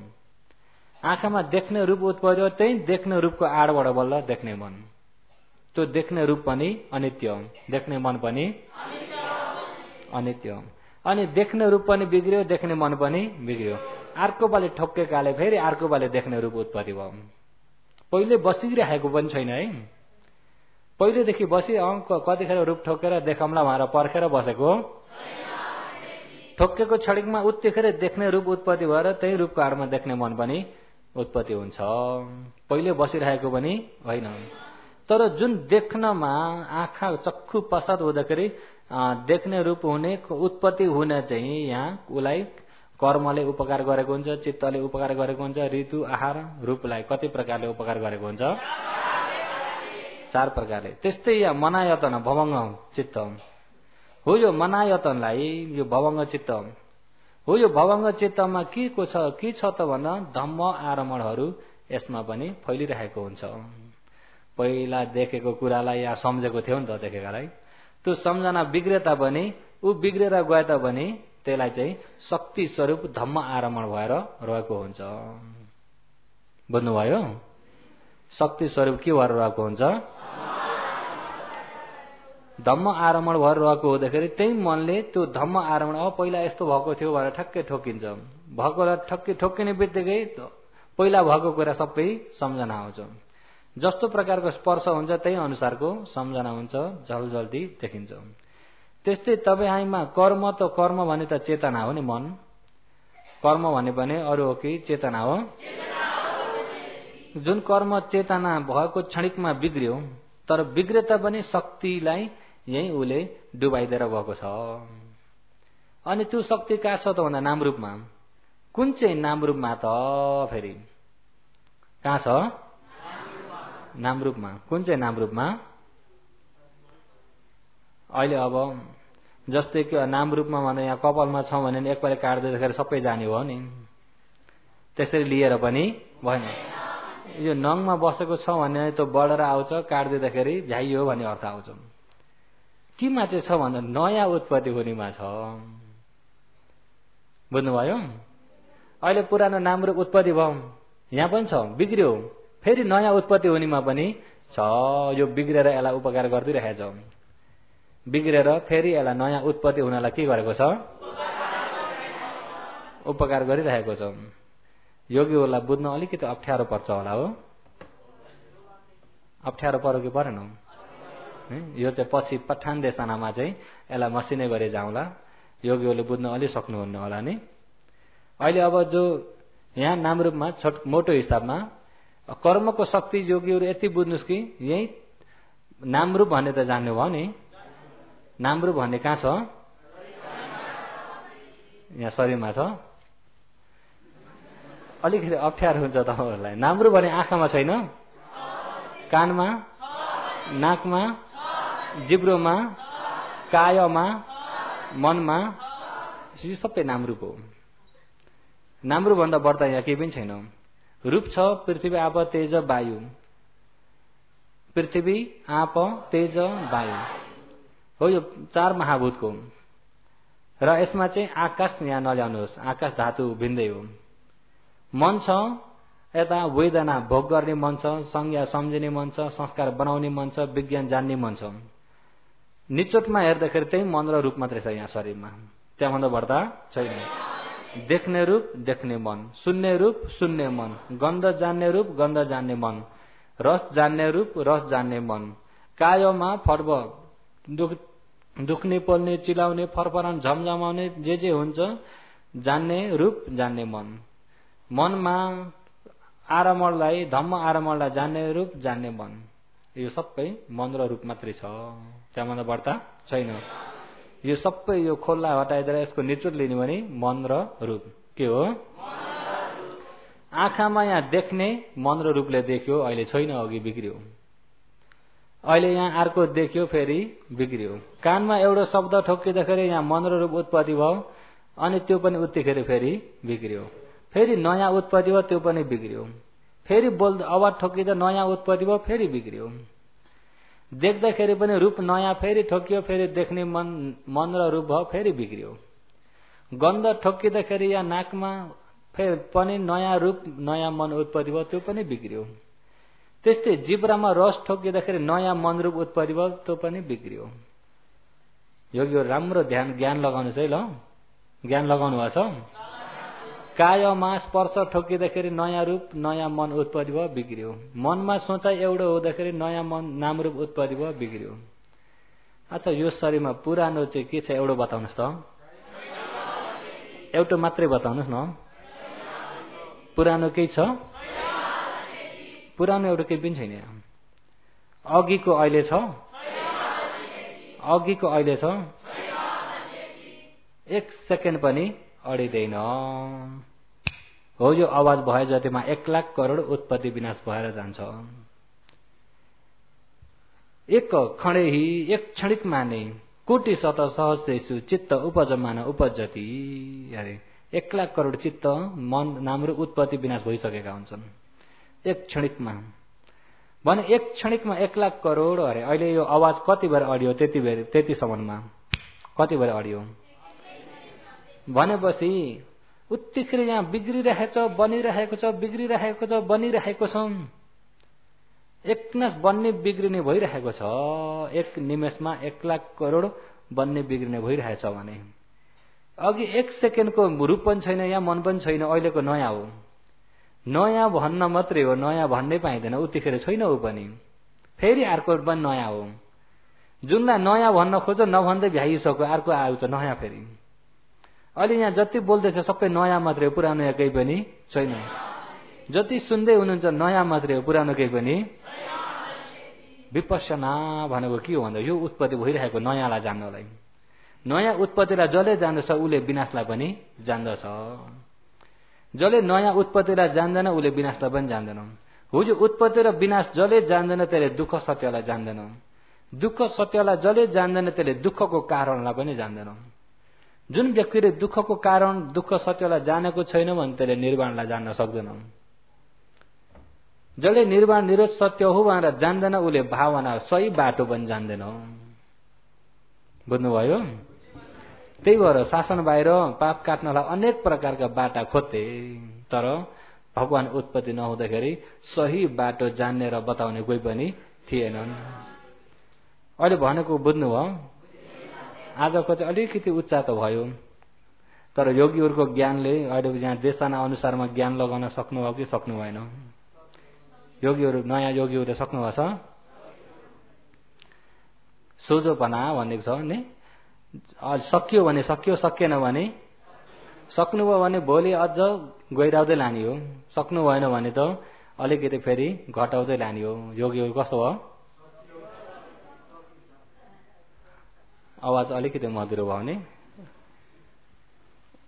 आँखामा देख्ने रूप उत्पत्ति भयो, त्यही देख्ने रूपको आडबाट बल्ल देख्ने मन। त्यो देख्ने रूप पनि अनित्य, देख्ने मन पनि अनित्य। अनि देख्ने रूप पनि बिग्रियो, देख्ने मन पनि बिग्रियो। अर्को पालि ठोक्केकाले फेरि अर्को पालि देख्ने रूप उत्पत्ति भयो। पहिले बसिरहेको पनि छैन है। पहिलेदेखि बसी कतिखेर रूप ठोकेर देखाउँला भनेर पर्खेर बसेको, ठोक्केको क्षणिकमा उत्तिखेर देख्ने रूप उत्पत्ति भएर त्यही रूपको आडमा देख्ने मन पनि उत्पत्ति हुन्छ। पहिले बसिरहेको पनि होइन। तर जुन देख्नमा आँखा चक्षु पश्चात हुँदाखेरि देख्ने रूप हुने उत्पत्ति हुने चाहिँ यहाँ उसलाई कर्मले उपकार गरेको हुन्छ, चित्तले उपकार गरेको हुन्छ, ऋतु आहार रूपलाई कति प्रकारले उपकार गरेको हुन्छ? 4 प्रकारले। त्यस्तै यहाँ मनायतन भवंग चित्त हो। यो मनायतनलाई यो भवंग चित्त हो। यो भवंग चित्तमा के को छ? के छ त भन्दा धम्म आरमणहरू यसमा पनि फैलिरहेको हुन्छ। पहिला देखेको कुरालाई या सम्झेको थियो नि त देखेकालाई, त्यो सम्झना बिग्रे तापनि ऊ बिग्रेर गए तापनि त्यसलाई चाहिँ शक्ति स्वरूप धम्म आरमण भएर रहेको हुन्छ। बुझ्नुभयो? शक्ति स्वरूप के भएर रहेको हुन्छ? धम्म आरमण भएर रहेको हुँदाखेरि त्यही मनले त्यो धम्म आरमण पहिला यस्तो भएको थियो भनेर ठक्कै ठोकिन्छ। भएकोलाई ठोकिने बित्तिकै पहिला भएको कुरा सबै सम्झना आउँछ। जस्तो प्रकारको स्पर्श हुन्छ त्यही अनुसारको सम्झना हुन्छ, जल्दी देखिन्छ। त्यस्तै तपाईमा कर्म त कर्म भने त चेतना हो नि। मन कर्म भने पनि अरू हो कि चेतना हो? जुन कर्म चेतना भएको क्षणिकमा बिग्रियो, तर बिग्रे तापनि शक्तिलाई यही उसले डुबाइदिएर गएको छ। अनि त्यो शक्ति कहाँ छ त भन्दा नाम रूपमा। कुन चाहिँ नामरूपमा त फेरि कहाँ छ नामरूपमा कुन चाहिँ नामरूपमा अहिले अब जस्तै कि नामरूपमा भन्दा यहाँ कपालमा छ भने एकपल्ट काट्दैखेरि सबै जाने हो नि त्यसरी लिएर पनि भएन यो नङमा बसेको छ भने त्यो बढेर आउँछ काट्दैदाखेरि भ्याइयो भन्ने अर्थ आउँछ केमा चाहिँ छ भन्दा नयाँ उत्पत्ति हुनेमा छ बुझ्नुभयो अहिले पुरानो नामरूप उत्पत्ति भयो यहाँ पनि छ बिग्रियो फेरि नयाँ उत्पत्ति हुनेमा पनि छ यो बिग्रेर यसलाई उपकार गरिदिरहेछ बिग्रेर फेरि यसलाई नयाँ उत्पत्ति हुनलाई के गरेको छ उपकार गरिरहेको छ योगीहरूलाई बुझ्न अलिकति अप्ठ्यारो पर्छ होला हो अप्ठ्यारो पर्यो कि परेन यो चाहिँ पछि पठान देशनामा चाहिँ यसलाई मसिने गरी जाउँला योगीहरूले बुझ्न अलि सक्नुहुन्न होला नि अहिले अब जो यहाँ नामरूपमा मोटो हिसाबमा कर्मको शक्ति योगीहरू यति बुझ्नुहोस् कि यही नामरूप भन्ने त जान्नु भयो नि नामरूप भन्ने कहाँ छ यहाँ शरीरमा छ अलिकति अप्ठ्यारो हुन्छ तपाईँहरूलाई नामरूप भने आँखामा छैन कानमा नाकमा जिब्रोमा कायमा मनमा यो सबै नामरूप हो नामरूप भन्दा बढ्ता यहाँ केही पनि छैन रूप छ पृथ्वी आप तेज वायु पृथ्वी आप तेज वायु हो यो 4 महाभूतको र यसमा चाहिँ आकाश यहाँ नल्याउनुहोस् आकाश धातु भिन्दै हो मन छ यता वेदना भोग गर्ने मन छ संज्ञा सम्झिने मन छ संस्कार बनाउने मन छ विज्ञान जान्ने मन छ निचोटमा हेर्दाखेरि त्यही मन र रूप मात्रै छ यहाँ शरीरमा त्यहाँभन्दा बढ्ता छैन देख्ने रूप देख्ने मन सुन्ने रूप सुन्ने मन गन्ध जान्ने रूप गन्ध जान्ने मन रस जान्ने रूप रस जान्ने मन कायमा फर्ब दुख्ने पोल्ने चिलाउने फरफरान झमझमाउने जे हुन्छ जान्ने रूप जान्ने मन मनमा आरामलाई धम्म आरामलाई जान्ने रूप जान्ने मन यो सबै मन र रूप मात्रै छ त्यहाँभन्दा बढ्ता छैन यो सबै यो खोल्ला हटाइदिएर यसको निचोड लिने भने मन र रूप के हो आँखामा यहाँ देख्ने मन र रूपले देख्यो अहिले छैन अघि बिग्रियो अहिले यहाँ अर्को देख्यो फेरि बिग्रियो कानमा एउटा शब्द ठोकिँदाखेरि यहाँ मन र रूप उत्पत्ति भयो अनि त्यो पनि उत्तिखेर फेरि बिग्रियो फेरि नयाँ उत्पत्ति भयो त्यो पनि बिग्रियो फेरि बोल्दा आवाज ठोकिँदा नयाँ उत्पत्ति भयो फेरि बिग्रियो देख्दाखेरि पनि रूप नयाँ फेरि ठोकियो फेरि देख्ने मन र रूप भयो फेरि बिग्रियो गन्ध ठोकिँदाखेरि यहाँ नाकमा फेरि पनि नयाँ रूप नयाँ मन उत्पत्ति भयो त्यो पनि बिग्रियो त्यस्तै जिब्रामा रस ठोकिँदाखेरि नयाँ मन रूप उत्पत्ति भयो त्यो पनि बिग्रियो योगी राम्रो ज्ञान लगाउनुहोस् है ल ज्ञान लगाउनु भएको छ कायमा स्पर्श ठोकिँदाखेरि नयाँ रूप नयाँ मन उत्पत्ति भयो बिग्रियो मनमा सोचाइ एउटा हुँदाखेरि नयाँ मन नाम रूप उत्पत्ति भयो बिग्रियो अच्छा यो शरीरमा पुरानो चाहिँ के छ एउटा बताउनुहोस् त एउटा मात्रै बताउनुहोस् न पुरानो केही छ पुरानो एउटा केही पनि छैन अघिको अहिले छ अघिको अहिले छ 1 सेकेन्ड पनि अडिँदैन हो यो आवाज भए जतिमा 1 लाख करोड उत्पत्ति विनाश भएर जान्छ एक खडेही एक क्षणिकमा नै कोटि शत सहस्रेषु चित्त उपजमान उपजति अरे 1 लाख करोड चित्त मन नाम र उत्पत्ति विनाश भइसकेका हुन्छन् 1 क्षणिकमा भने 1 क्षणिकमा 1 लाख करोड अरे अहिले यो आवाज कति बेर अडियो त्यति सम्ममा कति बेर अडियो भनेपछि उत्तिखेर यहाँ बिग्रिरहेको छ बनिरहेको छ बिग्रिरहेको छ बनिरहेको छ एकनास बन्ने बिग्रिने भइरहेको छ 1 निमेषमा 1 लाख करोड बन्ने बिग्रिने भइरहेछ भने अघि 1 सेकेन्डको रूप पनि छैन यहाँ मन पनि छैन अहिलेको नयाँ हो नयाँ भन्न मात्रै हो नयाँ भन्नै पाइँदैन उत्तिखेर छैन ऊ पनि फेरि अर्को पनि नयाँ हो जुनलाई नयाँ भन्न खोज्छ नभन्दै भ्याइसक्यो अर्को आउँछ नयाँ फेरि अहिले यहाँ जति बोल्दैछ सबै नयाँ मात्रै हो पुरानो यहाँ केही पनि छैन जति सुन्दै हुनुहुन्छ नयाँ मात्रै हो पुरानो केही पनि विपश्यना भनेको के हो भन्दा यो उत्पत्ति भइरहेको नयाँलाई जान्नलाई नयाँ उत्पत्तिलाई जसले जान्दछ उसले विनाशलाई पनि जान्दछ जसले नयाँ उत्पत्तिलाई जान्दैन उसले विनाशलाई पनि जान्दैन। हुजो उत्पत्ति र विनाश जसले जान्दैन त्यसले दुःख सत्यलाई जान्दैन। दुःख सत्यलाई जसले जान्दैन त्यसले दुःखको कारणलाई पनि जान्दैन। जुन व्यक्तिले दुःखको कारण दुःख सत्यलाई जानेको छैन भने त्यसले निर्वाणलाई जान्न सक्दैन। जसले निर्वाण निरोध सत्य हो भनेर जान्दैन उसले भावना सही बाटो पनि जान्दैन। बुझ्नुभयो? त्यही भएर शासन बाहिर पाप काट्नलाई अनेक प्रकारका बाटा खोज्थे, तर भगवान उत्पत्ति नहुँदाखेरि सही बाटो जान्ने र बताउने कोही पनि थिएनन्। अहिले भनेको बुझ्नुभयो? आजको चाहिँ अलिकति उच्चा त भयो, तर योगीहरूको ज्ञानले अहिले यहाँ देशना अनुसारमा ज्ञान लगाउन सक्नुभयो कि सक्नु भएन? योगीहरू, नयाँ योगीहरूले सक्नुभएको छ? सोझोपना भनेको छ नि, सकियो भने सकियो, सकिएन भने सक्नुभयो भने भोलि अझ गइराउँदै लाने हो, सक्नु भएन भने त अलिकति फेरि घटाउँदै लाने हो। योगीहरू कस्तो भयो? आवाज अलिकति मधुरो भयो नि।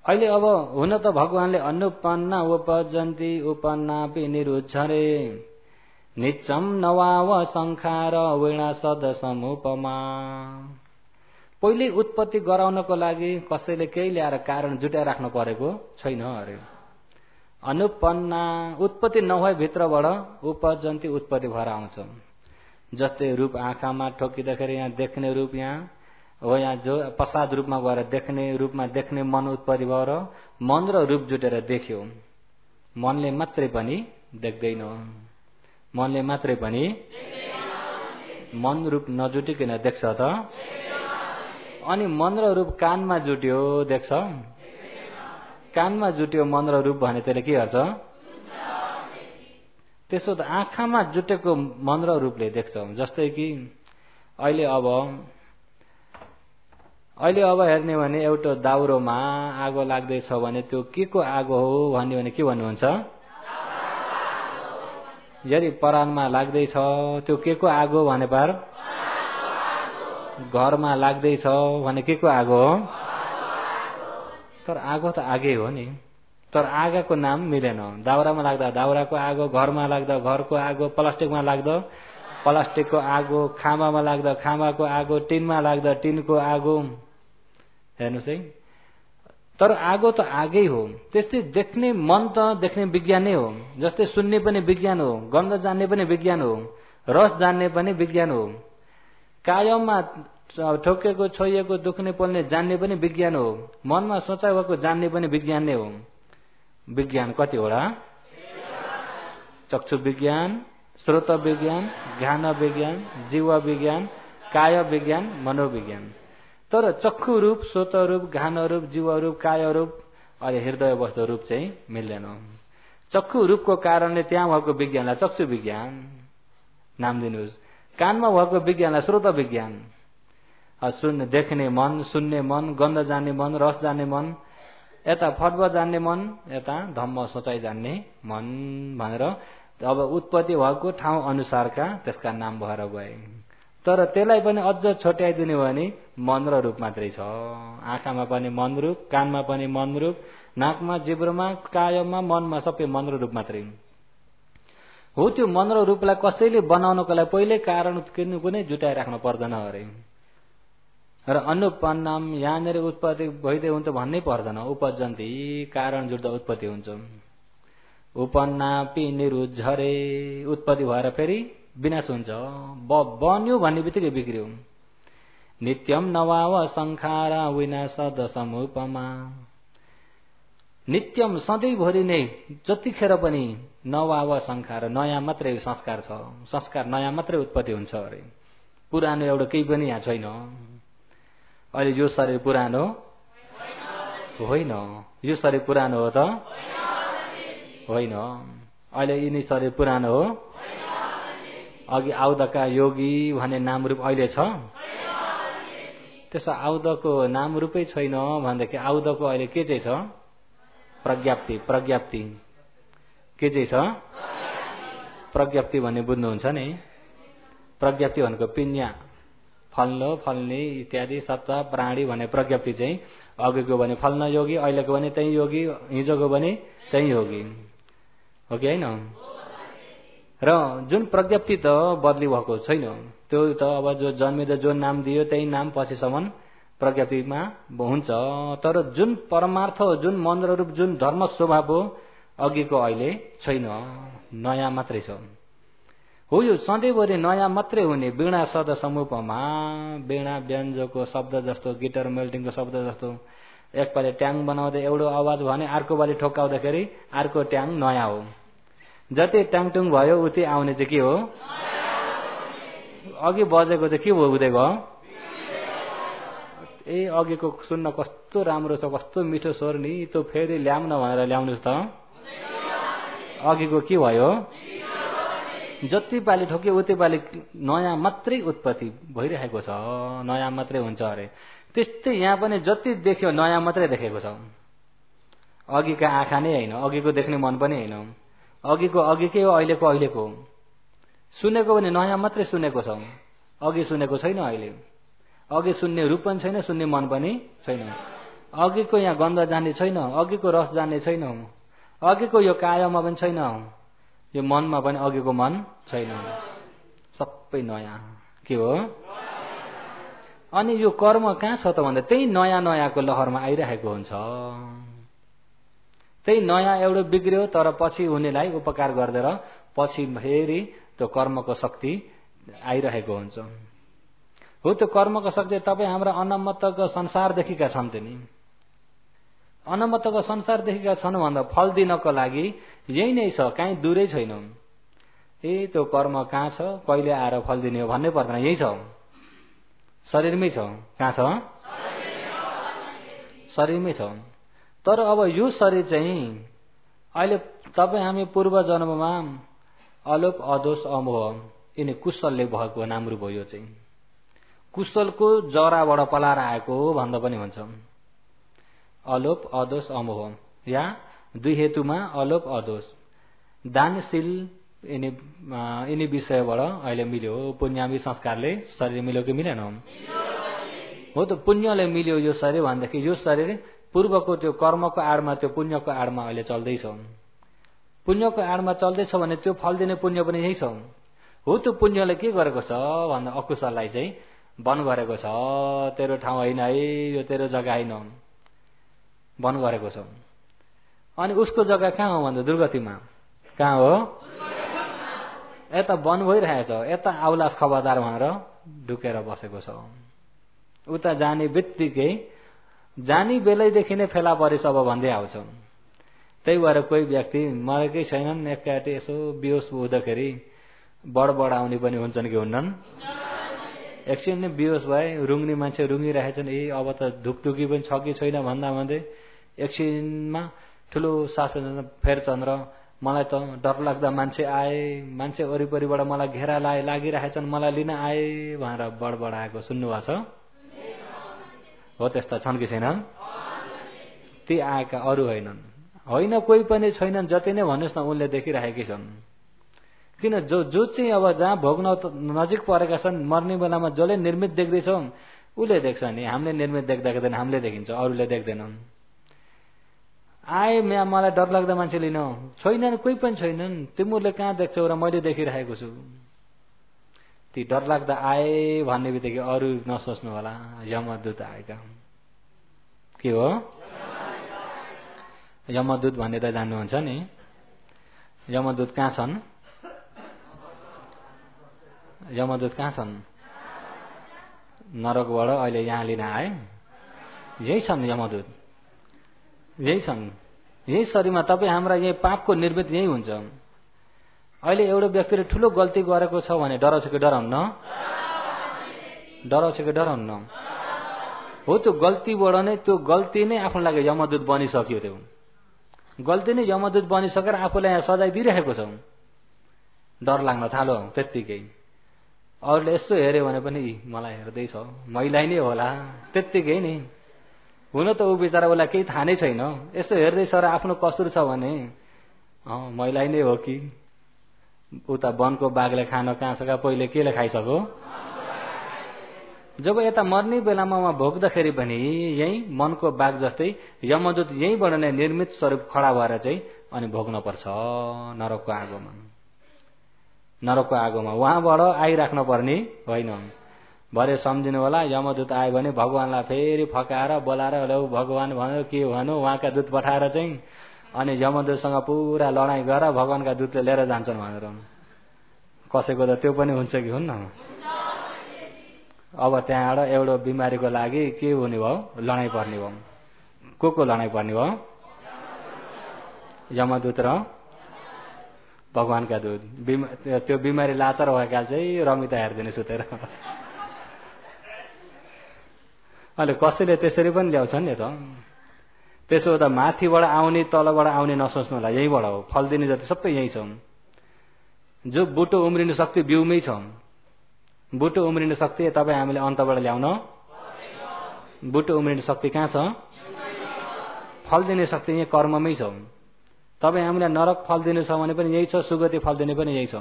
अहिले अब हुन त भगवानले अनुपन्ना उपजन्ती उपन्नापि निरुद्धरे नित्यम नवाव संखार वीणा सद समुपमा। पहिले उत्पत्ति गराउनको लागि कसैले केही ल्याएर कारण जुटाइराख्नु परेको छैन अरे। अनुपन्ना उत्पत्ति नभए भित्रबाट उपजन्ती उत्पत्ति भएर आउँछ। जस्तै रूप आँखामा ठोकिँदाखेरि यहाँ देख्ने रूप यहाँ हो, यहाँ जो प्रसाद रूपमा गएर देख्ने रूपमा देख्ने मन उत्पत्ति भएर मन र रूप जुटेर देख्यो। मनले मात्रै पनि देख्दैन, मनले मात्रै पनि मन रूप नजुटिकन देख्छ त। अनि मन र रूप कानमा जुट्यो देख्छ, कानमा जुट्यो मन र रूप भने त्यसले के गर्छ? त्यसो त आँखामा जुटेको मन र रूपले देख्छ। जस्तै कि अहिले अब हेर्ने भने एउटा दाउरोमा आगो लाग्दैछ भने त्यो के को आगो हो भन्यो भने के भन्नुहुन्छ? यदि परानमा लाग्दैछ त्यो के को आगो भने पार? घरमा लाग्दैछ भने के को आगो हो? तर आगो त आगै हो नि, तर आगोको नाम मिलेन। दाउरामा लाग्दा दाउराको आगो, घरमा लाग्दा घरको आगो, प्लास्टिकमा लाग्दा प्लास्टिकको आगो, खामामा लाग्दा खामाको आगो, टिनमा लाग्दा टिनको आगो। हेर्नुहोस् है, तर आगो त आगै हो। त्यस्तै देख्ने मन त देख्ने विज्ञान नै हो। जस्तै सुन्ने पनि विज्ञान हो, गन्ध जान्ने पनि विज्ञान हो, रस जान्ने पनि विज्ञान हो, कायममा ठोकेको छोइएको दुख्ने पोल्ने जान्ने पनि विज्ञान हो, मनमा सोचाइ भएको जान्ने पनि विज्ञान नै हो। विज्ञान कतिवटा? चक्षु विज्ञान, श्रोत विज्ञान, घ्राण विज्ञान, जीव विज्ञान, काय विज्ञान, मनोविज्ञान। तर चक्षु रूप, श्रोत रूप, घ्राण रूप, जीव रूप, काय रूप अनि हृदय वस्तु रूप चाहिँ मिल्दैन। चक्षु रूपको कारणले त्यहाँ भएको विज्ञानलाई चक्षु विज्ञान नाम दिनुहोस्। कानमा भएको विज्ञानलाई श्रोत विज्ञान। सुन्ने देख्ने मन, सुन्ने मन, गन्ध जान्ने मन, रस जान्ने मन, यता फट्ब जान्ने मन, यता धम्म सोचाइ जान्ने मन भनेर अब उत्पत्ति भएको ठाउँ अनुसारका त्यसका नाम भएर गए। तर त्यसलाई पनि अझ छोट्याइदिने हो भने मन र रूप मात्रै छ। आँखामा पनि मन रूप, कानमा पनि मन रूप, नाकमा, जिब्रोमा, कायमा, मनमा सबै मन र रूप मात्रै हो। त्यो मन र रूपलाई कसैले बनाउनको लागि पहिले कारण कुनै जुटाइराख्नु पर्दैन अरे। र अनुपन्नम यहाँनिर उत्पत्ति भइदिए हुन्छ भन्नै पर्दैन। उपजन्ती कारण जुट्दा उत्पत्ति हुन्छ। उपन्नापि निरुद्धरे उत्पत्ति भएर फेरि विनाश हुन्छ। बन्यो भन्ने बित्तिकै बिग्रियो। नित्यम नवाव संखारा विनाश दशमुपमा। नित्यम सधैँभरि नै जतिखेर पनि नवाव संखार नयाँ मात्रै संस्कार छ। संस्कार नयाँ मात्रै उत्पत्ति हुन्छ अरे। पुरानो एउटा केही पनि यहाँ छैन। अहिले यो शरीर पुरानो होइन, यो शरीर पुरानो हो त होइन। अहिले यिनी शरीर पुरानो हो, अघि आउदका योगी भन्ने नाम रूप अहिले छ। त्यसो आउदको नाम रूपै छैन भनेदेखि आउदको अहिले के चाहिँ छ? प्रज्ञाप्ति। प्रज्ञाप्ति के चाहिँ छ? प्रज्ञाप्ति भन्ने बुझ्नुहुन्छ नि? प्रज्ञाप्ति भनेको पिन्या फल्लो फल्ने इत्यादि सत्ता प्राणी भन्ने प्रज्ञप्ति चाहिँ अघिको भने फल्न योगी, अहिलेको भने त्यही योगी, हिजोको भने त्यही योगी हो कि होइन? र जुन प्रज्ञप्ति त बदली भएको छैन, त्यो त अब जो जन्मिँदा जो नाम दियो त्यही नाम पछिसम्म प्रज्ञप्तिमा हुन्छ। तर जुन परमार्थ हो, जुन मन्त्र रूप, जुन धर्म स्वभाव हो, अघिको अहिले छैन, नयाँ मात्रै छ। हो यो सधैँभरि नयाँ मात्रै हुने। वीणा शब्द समूहमा वीणा व्यञ्जको शब्द जस्तो, गिटार मेल्टिङको शब्द जस्तो, एकपालि ट्याङ बनाउँदै एउटा आवाज भने अर्को पालि ठोक्काउँदाखेरि अर्को ट्याङ नयाँ हो। जति ट्याङटुङ भयो उति आउने चाहिँ के हो? अघि बजेको चाहिँ के हुँदै गयो? ए अघिको सुन्न कस्तो राम्रो छ, कस्तो मिठो स्वर नि, त्यो फेरि ल्याउन भनेर ल्याउनुहोस् त, अघिको के भयो? जति पालि ठोक्यो उति पालि नयाँ मात्रै उत्पत्ति भइरहेको छ, नयाँ मात्रै हुन्छ अरे। त्यस्तै यहाँ पनि जति देख्यो नयाँ मात्रै देखेको छ। अघिका आँखा नै होइन, अघिको देख्ने मन पनि होइन। अघिको अघिकै हो, अहिलेको अहिलेको। सुनेको पनि नयाँ मात्रै सुनेको छ, अघि सुनेको छैन। अहिले अघि सुन्ने रूप पनि छैन, सुन्ने मन पनि छैन। अघिको यहाँ गन्ध जान्ने छैन, अघिको रस जान्ने छैन, अघिको यो कायामा पनि छैन, यो मनमा पनि अघिको मन छैन। सबै नयाँ के हो? अनि यो कर्म कहाँ छ त भन्दा त्यही नयाँ नयाँको लहरमा आइरहेको हुन्छ। त्यही नयाँ एउटा बिग्रियो तर पछि उनीलाई उपकार गरिदिएर पछि फेरि त्यो कर्मको शक्ति आइरहेको हुन्छ। हो त्यो कर्मको शक्ति तपाईँ हाम्रा अनमतको संसारदेखिका छन् त नि। अनमतको संसारदेखिका छन् भन्दा फल दिनको लागि यही नै छ, कहीँ दूरै छैन। ए त्यो कर्म कहाँ छ, कहिले आएर फल दिने हो भन्नै पर्दैन, यही छ, शरीरमै छ। कहाँ छ? शरीरमै छ। तर अब यो शरीर चाहिँ अहिले तपाईँ हामी पूर्व जन्ममा अलोप अदोष अमोह यिनी कुशलले भएको नाम रूप हो। यो चाहिँ कुशलको जराबाट पलाएर आएको भन्दा पनि हुन्छ। अलोप अदोष अमोह या दुई हेतुमा अलोप अदोष दानशील यिनी विषयबाट अहिले मिल्यो। पुण्यामी संस्कारले शरीर मिल्यो कि मिलेन? हो त पुण्यले मिल्यो यो शरीर भनेदेखि यो शरीर पूर्वको त्यो कर्मको आडमा, त्यो पुण्यको आडमा अहिले चल्दैछ। पुण्यको आडमा चल्दैछ भने त्यो फल दिने पुण्य पनि यही छ। हो त्यो पुण्यले के गरेको छ भन्दा अकुशललाई चाहिँ वन गरेको छ। तेरो ठाउँ होइन है, यो तेरो जग्गा होइन, वन गरेको छ। अनि उसको जग्गा कहाँ हो भन्दा दुर्गतिमा। कहाँ हो? यता वन भइरहेछ, यता आउलास खबरदार भनेर ढुकेर बसेको छ। उता जाने बित्तिकै जानी बेलैदेखि नै फेला परिस अब भन्दै आउँछ। त्यही भएर कोही व्यक्ति मरेकै छैनन्, एकैचोटि यसो बेहोस हुँदाखेरि बडबड आउने पनि हुन्छन् कि हुन्नन्? एकछिन नै बेहोस भए, रुङ्ने मान्छे रुङ्गिरहेछन्, ए अब त धुकधुकी पनि छ कि छैन भन्दा भन्दै एकछिनमा ठुलो सासु फेर्छन् र मलाई त डरलाग्दा मान्छे आए, मान्छे वरिपरिबाट मलाई घेरा लागिरहेछन्, मलाई लिन आए भनेर बडबड आएको सुन्नुभएको छ? हो त्यस्ता छन् कि छैनन्? ती आएका अरू होइनन्, होइन कोही पनि छैनन्। जति नै भन्नुहोस् न उनले देखिरहेकै छन्। किन जो चाहिँ अब जहाँ भोग्न नजिक परेका छन्, मर्ने बेलामा जसले निर्मित देख्दैछौँ उसले देख्छ नि। हामीले निर्मित देख्दैन, हामीले देखिन्छ, अरूले देख्दैनन्। आए मलाई डर लाग्दा मान्छे लिन छैनन्, कोही पनि छैनन्। तिमीहरूले कहाँ देख्छौ र मैले देखिरहेको छु। ती डर लाग्दा आए भन्ने बित्तिकै अरू नसोच्नु होला, यमदूत आएका। के हो यमदूत भन्ने त जान्नुहुन्छ नि? यमदूत कहाँ छन्? यमदूत कहाँ छन्? नरकबाट अहिले यहाँ लिन आए। यही छन् यमदूत, यही छन्। यही शरीरमा तपाईँ हाम्रा यही पापको निर्मित यही हुन्छ। अहिले एउटा व्यक्तिले ठुलो गल्ती गरेको छ भने डराउँछ कि डराउन्न? डराउँछ कि डराउन्न? हो त्यो गल्तीबाट नै, त्यो गल्ती नै आफ्नो लागि यमदूत बनिसक्यो। त्यो गल्ती नै यमदूत बनिसकेर आफूलाई यहाँ सजाय दिइरहेको छ। डर लाग्न थालो त्यत्तिकै। अरूले यसो हेऱ्यो भने पनि मलाई हेर्दैछ, मैलाई नै होला, त्यत्तिकै नि। हुन त ऊ बिचरा उसलाई केही थाहा नै छैन, यसो हेर्दैछ र आफ्नो कसुर छ भने मैलाई नै हो कि उता वनको बाघले खान कहाँ सका, पहिले केले खाइसक्यो? जब यता मर्ने बेलामा उहाँ भोग्दाखेरि पनि यही मनको बाघ जस्तै यमदूत यहीँबाट नै निर्मित स्वरूप खडा भएर चाहिँ अनि भोग्न पर्छ नरकको आगोमा। नरकको आगोमा उहाँबाट आइराख्न पर्ने होइन। भरे सम्झिनु होला यमदूत आयो भने भगवानलाई फेरि फकाएर बोलाएर लौ भगवान भन्यो के भन्यो उहाँका दूत पठाएर चाहिँ अनि यमदूतसँग पुरा लडाईँ गरेर भगवानका दूतले लिएर जान्छन् भनेर। कसैको त त्यो पनि हुन्छ कि हुन्न। अब त्यहाँबाट एउटा बिमारीको लागि के हुने भयो लडाईँ पर्ने भयो। को लडाईँ पर्ने भयो यमदूत र भगवानका दूत। त्यो बिमारी लाचार भएका चाहिँ रमिता हेरिदिने सुतेर। अहिले कसैले त्यसरी पनि ल्याउँछन् नि त। त्यसो हुँदा माथिबाट आउने तलबाट आउने नसोच्नु होला यहीँबाट हो। फल दिने जति सबै यही छ। जो बुटो उम्रिनु शक्ति बिउमै छ। बुटो उम्रिनु शक्ति तपाईँ हामीले अन्तबाट ल्याउन। बुटो उम्रिनु शक्ति कहाँ छ? फल दिने शक्ति यहाँ कर्ममै छ। तपाईँ हामीलाई नरक फल दिनु छ भने पनि यही छ, सुगति फल दिने पनि यही छ।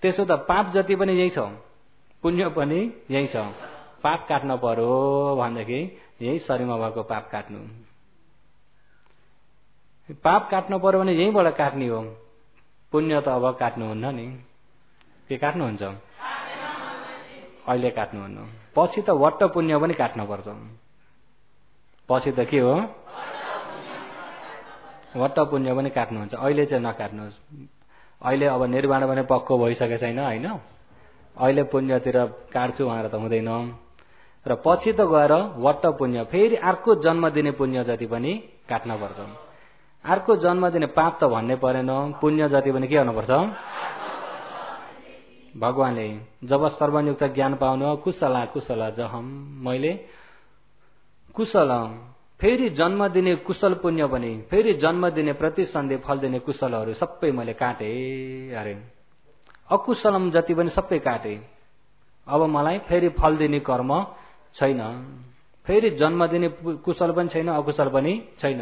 त्यसो त पाप जति पनि यही छ, पुण्य पनि यही छ। पाप काट्न पर्यो भनेदेखि यही शरीरमा भएको पाप काट्नु। पाप काट्नु पर्यो भने यहीँबाट काट्ने हो। पुण्य त अब काट्नुहुन्न नि। के काट्नुहुन्छ? अहिले काट्नुहुन्न। पछि त वट्ट पुण्य पनि काट्न पर्छ। पछि त के हो? वट्ट पुण्य पनि काट्नुहुन्छ। अहिले चाहिँ नकाट्नुहोस्। अहिले अब निर्वाण पनि पक्को भइसकेको छैन होइन। अहिले पुण्यतिर काट्छु भनेर त हुँदैन। र पछि त गएर वट्ट पुण्य फेरि अर्को जन्म दिने पुण्य जति पनि काट्न पर्छ। अर्को जन्म दिने पाप त भन्नै परेन, पुण्य जति पनि के गर्नुपर्छ? भगवानले जब सर्वयुक्त ज्ञान पाउनु कुशला कुशल जहम मैले कुशल फेरि जन्म दिने कुशल पुण्य पनि फेरि जन्म दिने प्रतिसन्धि फल दिने कुशलहरू सबै मैले काटे अरे। अकुशलम जति पनि सबै काटे। अब मलाई फेरि फल दिने कर्म छैन। फेरि जन्म दिने कुशल पनि छैन, अकुशल पनि छैन।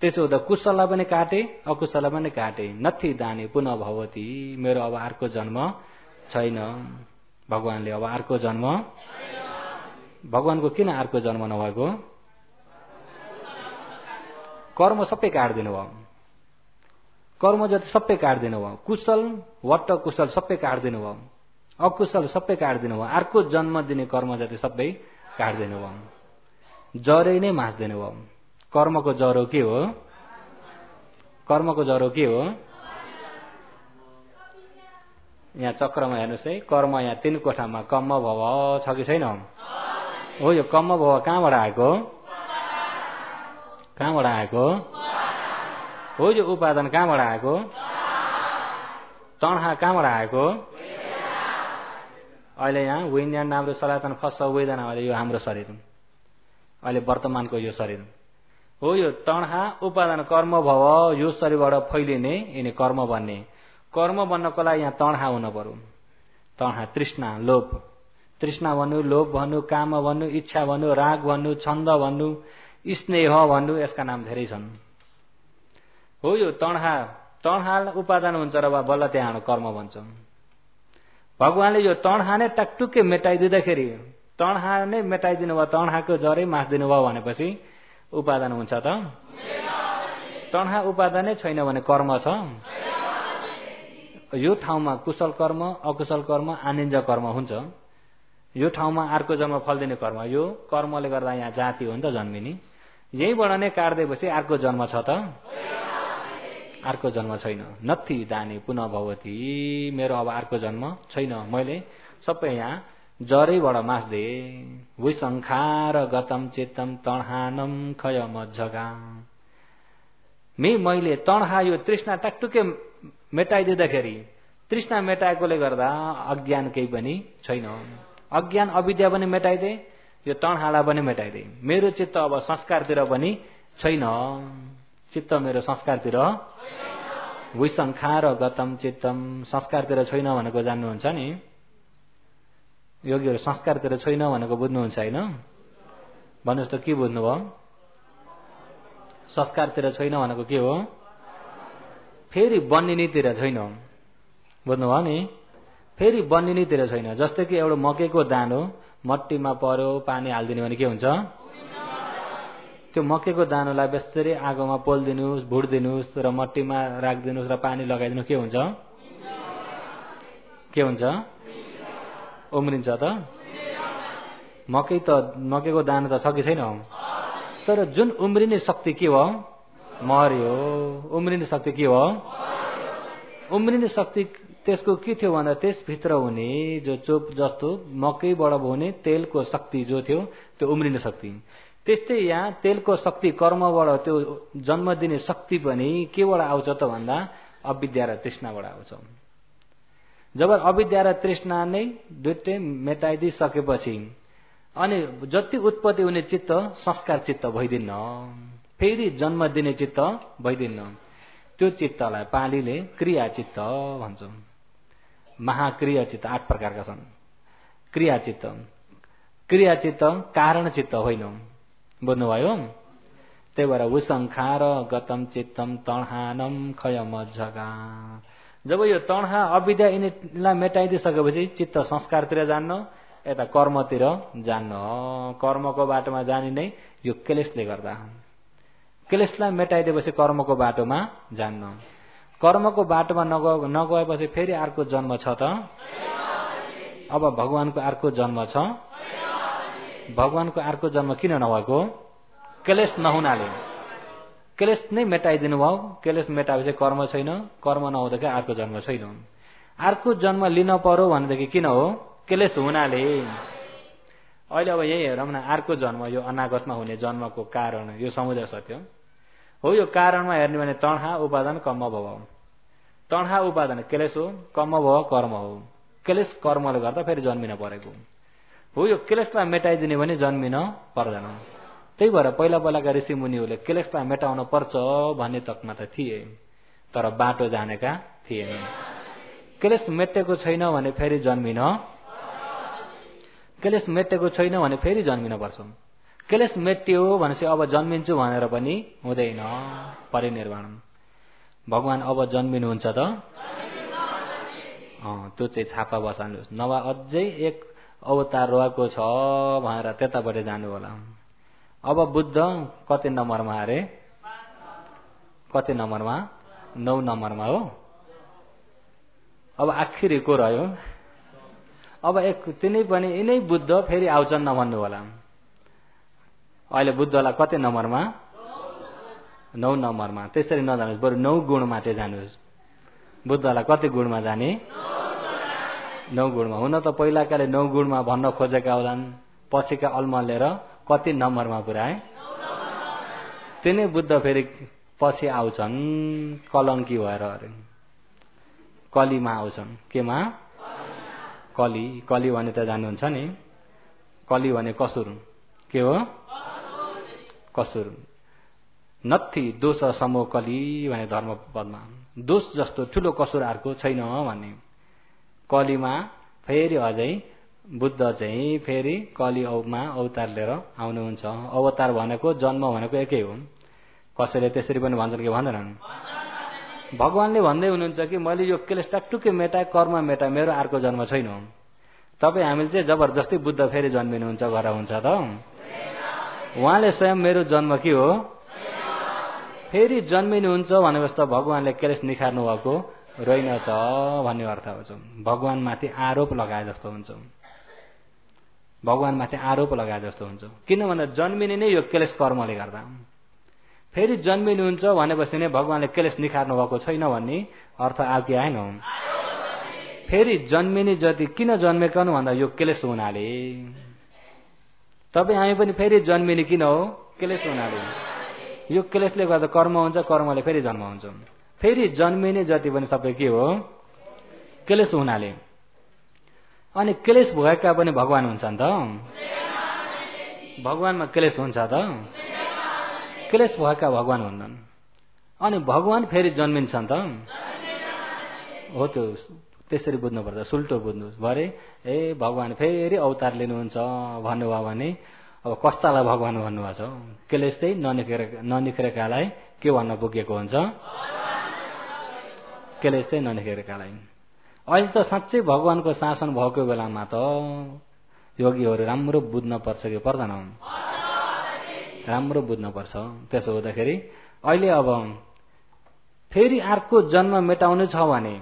त्यसो हुँदा कुशललाई पनि काटे, अकुशललाई पनि काटे। नथी दाने पुनः भवती मेरो अब अर्को जन्म छैन। भगवानले अब अर्को जन्म भगवानको किन अर्को जन्म नभएको? कर्म सबै काट्दिनु भयो। कर्म जति सबै काट्दिनु भयो। कुशल वट्ट कुशल सबै काट्दिनु भयो। अकुशल सबै काट्दिनु भयो। अर्को जन्म दिने कर्म जति सबै काट्दिनु भयो। जरै नै मास्दिनु भयो। कर्मको जरो के हो? कर्मको जरो के हो? यहाँ चक्रमा हेर्नुहोस् है। कर्म यहाँ 3 कोठामा कम्म भव छ कि छैन? हो यो कम्म भव कहाँबाट आएको? कहाँबाट आएको? हो यो उपादान कहाँबाट आएको? तणहा कहाँबाट आएको? अहिले यहाँ विज्ञान नाम्रो सनातन फस वेदना अहिले यो हाम्रो शरीर अहिले वर्तमानको यो शरीर हो। यो तणहा उपादान कर्म भव यो शरीरबाट फैलिने यिनी कर्म बन्ने। कर्म बन्नको लागि यहाँ तणहा हुन पर्यो। तणहा तृष्णा लोभ। तृष्णा भन्नु, लोभ भन्नु, काम भन्नु, इच्छा भन्नु, राग भन्नु, छन्द भन्नु, स्नेह भन्नु, यसका नाम धेरै छन्। हो यो तणहा तणहा उपादान हुन्छ र बल्ल त्यहाँ कर्म बन्छ। भगवानले यो तणहा नै टकटुक्कै मेटाइदिँदाखेरि तणहा नै मेटाइदिनु भयो, तणहाको जरै मास्दिनु भयो भनेपछि उपादान हुन्छ त? तणहा उपादान नै छैन भने कर्म छ? यो ठाउँमा कुशल कर्म अकुशल कर्म आनिन्ज कर्म हुन्छ। यो ठाउँमा अर्को जन्म फल दिने कर्म। यो कर्मले गर्दा यहाँ जाति हो नि त जन्मिने। यहीँबाट नै काट्दैपछि अर्को जन्म छ त? अर्को जन्म छैन। नथी दाने पुनः भवती मेरो अब अर्को जन्म छैन। मैले सबै यहाँ जरैबाट मास्दे। विसंखार गतम चित्तम तणहानम खयम जगा मैले तणहा यो तृष्णा टकटुके मेटाइदिँदाखेरि तृष्णा मेटाएकोले गर्दा अज्ञान केही पनि छैन। अज्ञान अविद्या पनि मेटाइदे, यो तणहालाई पनि मेटाइदे। मेरो चित्त अब संस्कारतिर पनि छैन। चित्त मेरो संस्कारतिर विसंखार गतम चित्तम संस्कारतिर छैन भनेको जान्नुहुन्छ नि? योगीहरू संस्कारतिर छैन भनेको बुझ्नुहुन्छ होइन? भन्नुहोस् त के बुझ्नुभयो? संस्कारतिर छैन भनेको के हो? फेरि बन्निनीतिर छैन। बुझ्नुभयो नि? फेरि बन्निनीतिर छैन। जस्तै कि एउटा मकैको दानो मट्टीमा पर्यो पानी हालिदिने भने के हुन्छ? त्यो मकैको दानालाई बेसरी आगोमा पोल्दिनुस्, भुट्दिनुस् र मट्टीमा राखिदिनुस् र पानी लगाइदिनु के हुन्छ? के हुन्छ? उम्रिन्छ त? मकैको दाना त छ कि छैन? तर जुन उम्रिने शक्ति के हो? मर्यो। उम्रिने शक्ति के हो? उम्रिने शक्ति त्यसको के थियो भन्दा त्यसभित्र हुने जो चोप जस्तो मकैबाट हुने तेलको शक्ति जो थियो त्यो उम्रिने शक्ति। त्यस्तै यहाँ तेलको शक्ति कर्मबाट त्यो जन्म दिने शक्ति पनि केबाट आउँछ त भन्दा अविद्या र तृष्णाबाट आउँछ। जब अविद्या र तृष्णा नै दुईटै मेटाइदिसकेपछि अनि जति उत्पत्ति हुने चित्त संस्कार चित्त भइदिन्न, फेरि जन्म दिने चित्त भइदिन्न। त्यो चित्तलाई पालीले क्रिया चित्त भन्छ। महाक्रिया चित्त 8 प्रकारका छन्। क्रिया चित्त, क्रिया चित्त कारण चित्त होइन। बुझ्नुभयो? त्यही भएर उसंखार गतम चित्तम तणहानम खयम झगा। जब यो तणहा अविद्या यिनीलाई मेटाइदिसकेपछि चित्त संस्कारतिर जान्न, यता कर्मतिर जान्न। कर्मको बाटोमा जाने नै यो क्लेशले गर्दा। क्लेशलाई मेटाइदिएपछि कर्मको बाटोमा जान्न। कर्मको बाटोमा नगएपछि फेरि अर्को जन्म छ त? अब भगवानको अर्को जन्म छ? भगवानको अर्को जन्म किन नभएको? क्लेश नहुनाले। क्लेश नै मेटाइदिनु भयो। क्लेश मेटाएपछि कर्म छैन, कर्म नहुँदाखेरि अर्को जन्म छैन। अर्को जन्म लिन पर्यो भनेदेखि किन हो? क्लेश हुनाले। अहिले अब यही हेरौँ न, अर्को जन्म यो अनागतमा हुने जन्मको कारण यो समुदय सत्य हो। यो कारणमा हेर्ने भने तणहा उपादान कर्म भव। तणहा उपादान क्लेश हो, कर्म भव कर्म हो। क्लेश कर्मले गर्दा फेरि जन्मिन परेको हो। यो क्लेशलाई मेटाइदिने भने जन्मिन पर्दैन। त्यही भएर पहिलाका ऋषि मुनिहरूले क्लेशलाई मेटाउन पर्छ भन्ने तकमा त थिए, तर बाटो जानेका थिएन। क्लेश मेटेको छैन भने फेरि जन्मिन, क्लेश मेटेको छैन भने फेरि जन्मिन पर्छ। क्लेश मेट्यो भनेपछि अब जन्मिन्छु भनेर पनि हुँदैन। परिनिर्वाण। भगवान अब जन्मिनुहुन्छ त? त्यो चाहिँ छापा बसाल्नुहोस्, नभए अझै एक अवतार रहेको छ भनेर त्यताबाट जानु होला। अब बुद्ध कति नम्बरमा अरे? कति नम्बरमा? 9 नम्बरमा हो। अब आखिरी को रह्यो? अब एक तिनै पनि यिनै बुद्ध फेरि आउँछन् नभन्नु होला। अहिले बुद्धलाई कति नम्बरमा? 9 नम्बरमा। त्यसरी नजानुहोस्, बरु 9 गुणमा चाहिँ जानुहोस्। बुद्धलाई कति गुणमा जाने? 9 गुणमा। हुन त पहिलाकाले 9 गुणमा भन्न खोजेका होलान्, पछिका अल्मलेर कति नम्बरमा पुर्याए? तिनै बुद्ध फेरि पछि आउँछन् कलङ्की भएर अरे। कलीमा आउँछन्। केमा? कली। कली भने त जान्नुहुन्छ नि? कली भने कसुर। के हो? कसुर। नथी दोष समो कली भने धर्मपदमा। दोष जस्तो ठुलो कसुर अर्को छैन भन्ने। कलीमा फेरि अझै बुद्ध चाहिँ फेरि कलियुगमा अवतार लिएर आउनुहुन्छ। अवतार भनेको जन्म भनेको एकै हो। कसैले त्यसरी पनि भन्छन् कि भन्दैनन्? भगवानले भन्दै हुनुहुन्छ कि मैले यो क्लेश टुक्कै मेटाए, कर्म मेटाए, मेरो अर्को जन्म छैन। तपाईँ हामीले चाहिँ जबरजस्ती बुद्ध फेरि जन्मिनुहुन्छ घर हुन्छ त? उहाँले स्वयं मेरो जन्म के हो? फेरि जन्मिनुहुन्छ भनेपछि त भगवानले क्लेश निखार्नु भएको रहेनछ भन्ने अर्थ हुन्छ। भगवानमाथि आरोप लगाए जस्तो हुन्छ। भगवानमाथि आरोप लगाए जस्तो हुन्छ। किन भन्दा जन्मिने नै यो क्लेश कर्मले गर्दा। फेरि जन्मिनुहुन्छ भनेपछि नै भगवानले क्लेश निखार्नु भएको छैन भन्ने अर्थ आयो कि आएन? फेरि जन्मिने जति किन जन्मेकनु भन्दा यो क्लेश हुनाले। तपाईँ हामी पनि फेरि जन्मिने किन हो? क्लेश हुनाले। यो क्लेशले गर्दा कर्म हुन्छ, कर्मले फेरि जन्म हुन्छ। फेरि जन्मिने जति पनि सबै के हो? क्लेश हुनाले। अनि क्लेश भएका पनि भगवान हुन्छन् त? भगवानमा क्लेश हुन्छ त? क्लेश भएका भगवान हुन्छन्। अनि भगवान फेरि जन्मिन्छन् त? हो। त्यो त्यसरी बुझ्नुपर्छ, सुल्टो बुझ्नुहोस्। भरे भगवान फेरि अवतार लिनुहुन्छ भन्नुभयो भने अब कस्तालाई भगवान भन्नुभएको छ? क्लेश चाहिँ ननिखेरेकालाई के भन्न पुगेको हुन्छ? क्लेश चाहिँ ननिखेरेकालाई। अहिले त साँच्चै भगवानको शासन भएको बेलामा त योगीहरू राम्रो बुझ्न पर्छ कि पर्दैन? राम्रो बुझ्न पर्छ। त्यसो हुँदाखेरि अहिले अब फेरि अर्को जन्म मेटाउनु छ भने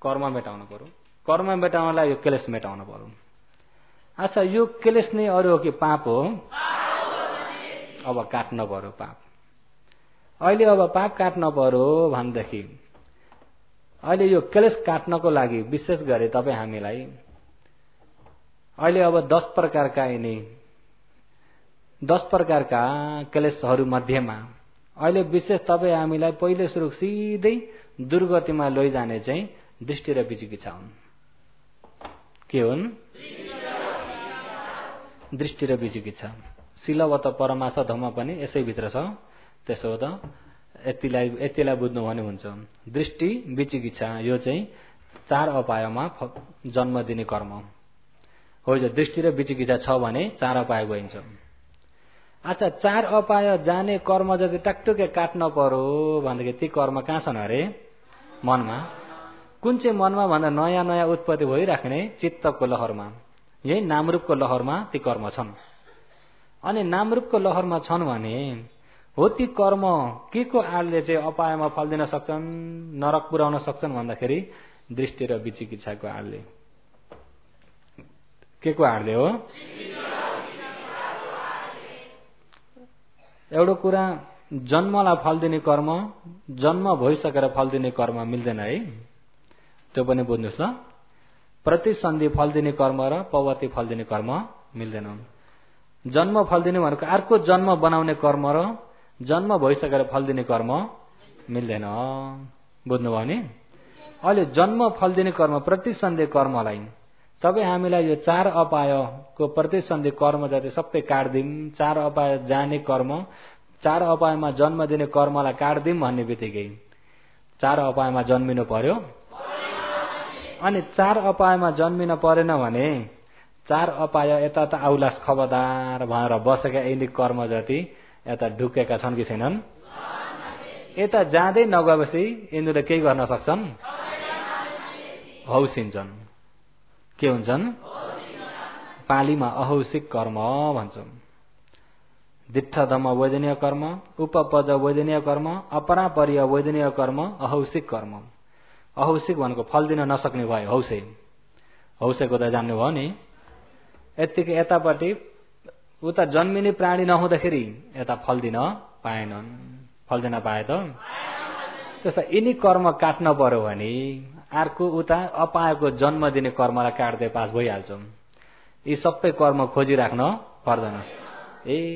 कर्म मेटाउनु पर्यो। कर्म मेटाउनलाई यो क्लेश मेटाउनु पर्यो। अच्छा, यो क्लेश नै अरू हो कि पाप हो? अब काट्न पर्यो पाप। अहिले अब पाप काट्न पर्यो भनेदेखि अहिले यो क्लेश काट्नको लागि विशेष गरी तपाईँ हामीलाई अहिले अब 10 प्रकारका क्लेशहरू मध्येमा अहिले विशेष तपाईँ हामीलाई पहिले सुरु सिधै दुर्गतिमा लैजाने चाहिँ दृष्टि र विचिकित्सा हुन्। के हुन्? दृष्टि र विचिकित्सा। शिलवत परमार्थ धर्म पनि यसैभित्र छ। त्यसो हो त यतिलाई बुझ्नु भने हुन्छ। दृष्टि विचिकित्सा यो चाहिँ 4 अपायमा जन्म दिने कर्म हो। जो दृष्टि र विचिकित्सा छ भने 4 अपाय गइन्छ। अच्छा, 4 अपाय जाने कर्म जति टकटुके काट्न पर्यो भनेदेखि ती कर्म कहाँ छन् अरे? मनमा। कुन चाहिँ मनमा भन्दा नयाँ नयाँ उत्पत्ति भइराख्ने चित्तको लहरमा, यही नामरूपको लहरमा ती कर्म छन्। अनि नामरूपको लहरमा छन् भने हो ती कर्म के को आडले चाहिँ अपायमा फल दिन सक्छन्, नरक पुर्याउन सक्छन् भन्दाखेरि दृष्टि र विचिकित्साको आडले। के को आडले हो? एउटा कुरा, जन्मलाई फल दिने कर्म, जन्म भइसकेर फल दिने कर्म मिल्दैन है। त्यो पनि बुझ्नुहोस् ल। प्रतिसन्धि फल दिने कर्म र पवती फल दिने कर्म मिल्दैन। जन्म फल दिने भनेको अर्को जन्म बनाउने कर्म र जन्म भइसकेर फल दिने कर्म मिल्दैन। बुझ्नुभयो नि? अहिले जन्म फल दिने कर्म प्रतिसन्धि कर्मलाई तपाईँ हामीलाई यो 4 अपायको प्रतिसन्धि कर्म जति सबै काट्दिम, 4 अपाय जाने कर्म, 4 अपायमा जन्म दिने कर्मलाई काट्दिम भन्ने बित्तिकै 4 अपायमा जन्मिनु पर्यो। अनि 4 अपायमा जन्मिन परेन भने 4 अपाय यता त आउलास खबरदार भनेर बसेका यिनी कर्म जति यता ढुकेका छन् कि छैनन्? यता जाँदै नगएपछि यिनीहरूले केही गर्न सक्छन्? हौसिन्छन्। के हुन्छन्? पालीमा अहौसिक कर्म भन्छौँ। दिट्ठधम वैदनीय कर्म, उपपज वैदनीय कर्म, अपरापरीय वैदनीय कर्म, अहौसिक कर्म। अहौसिक भनेको फल दिन नसक्ने भयो। हौसेको त जान्नुभयो नि। यतिकै यतापट्टि उता जन्मिने प्राणी नहुँदाखेरि यता फल दिन पाएनन्। फल दिन पाए त? त्यसो यिनी कर्म काट्न पर्यो भने अर्को उता अपाएको जन्म दिने कर्मलाई काट्दै पास भइहाल्छौँ। यी सबै कर्म खोजिराख्न पर्दैन।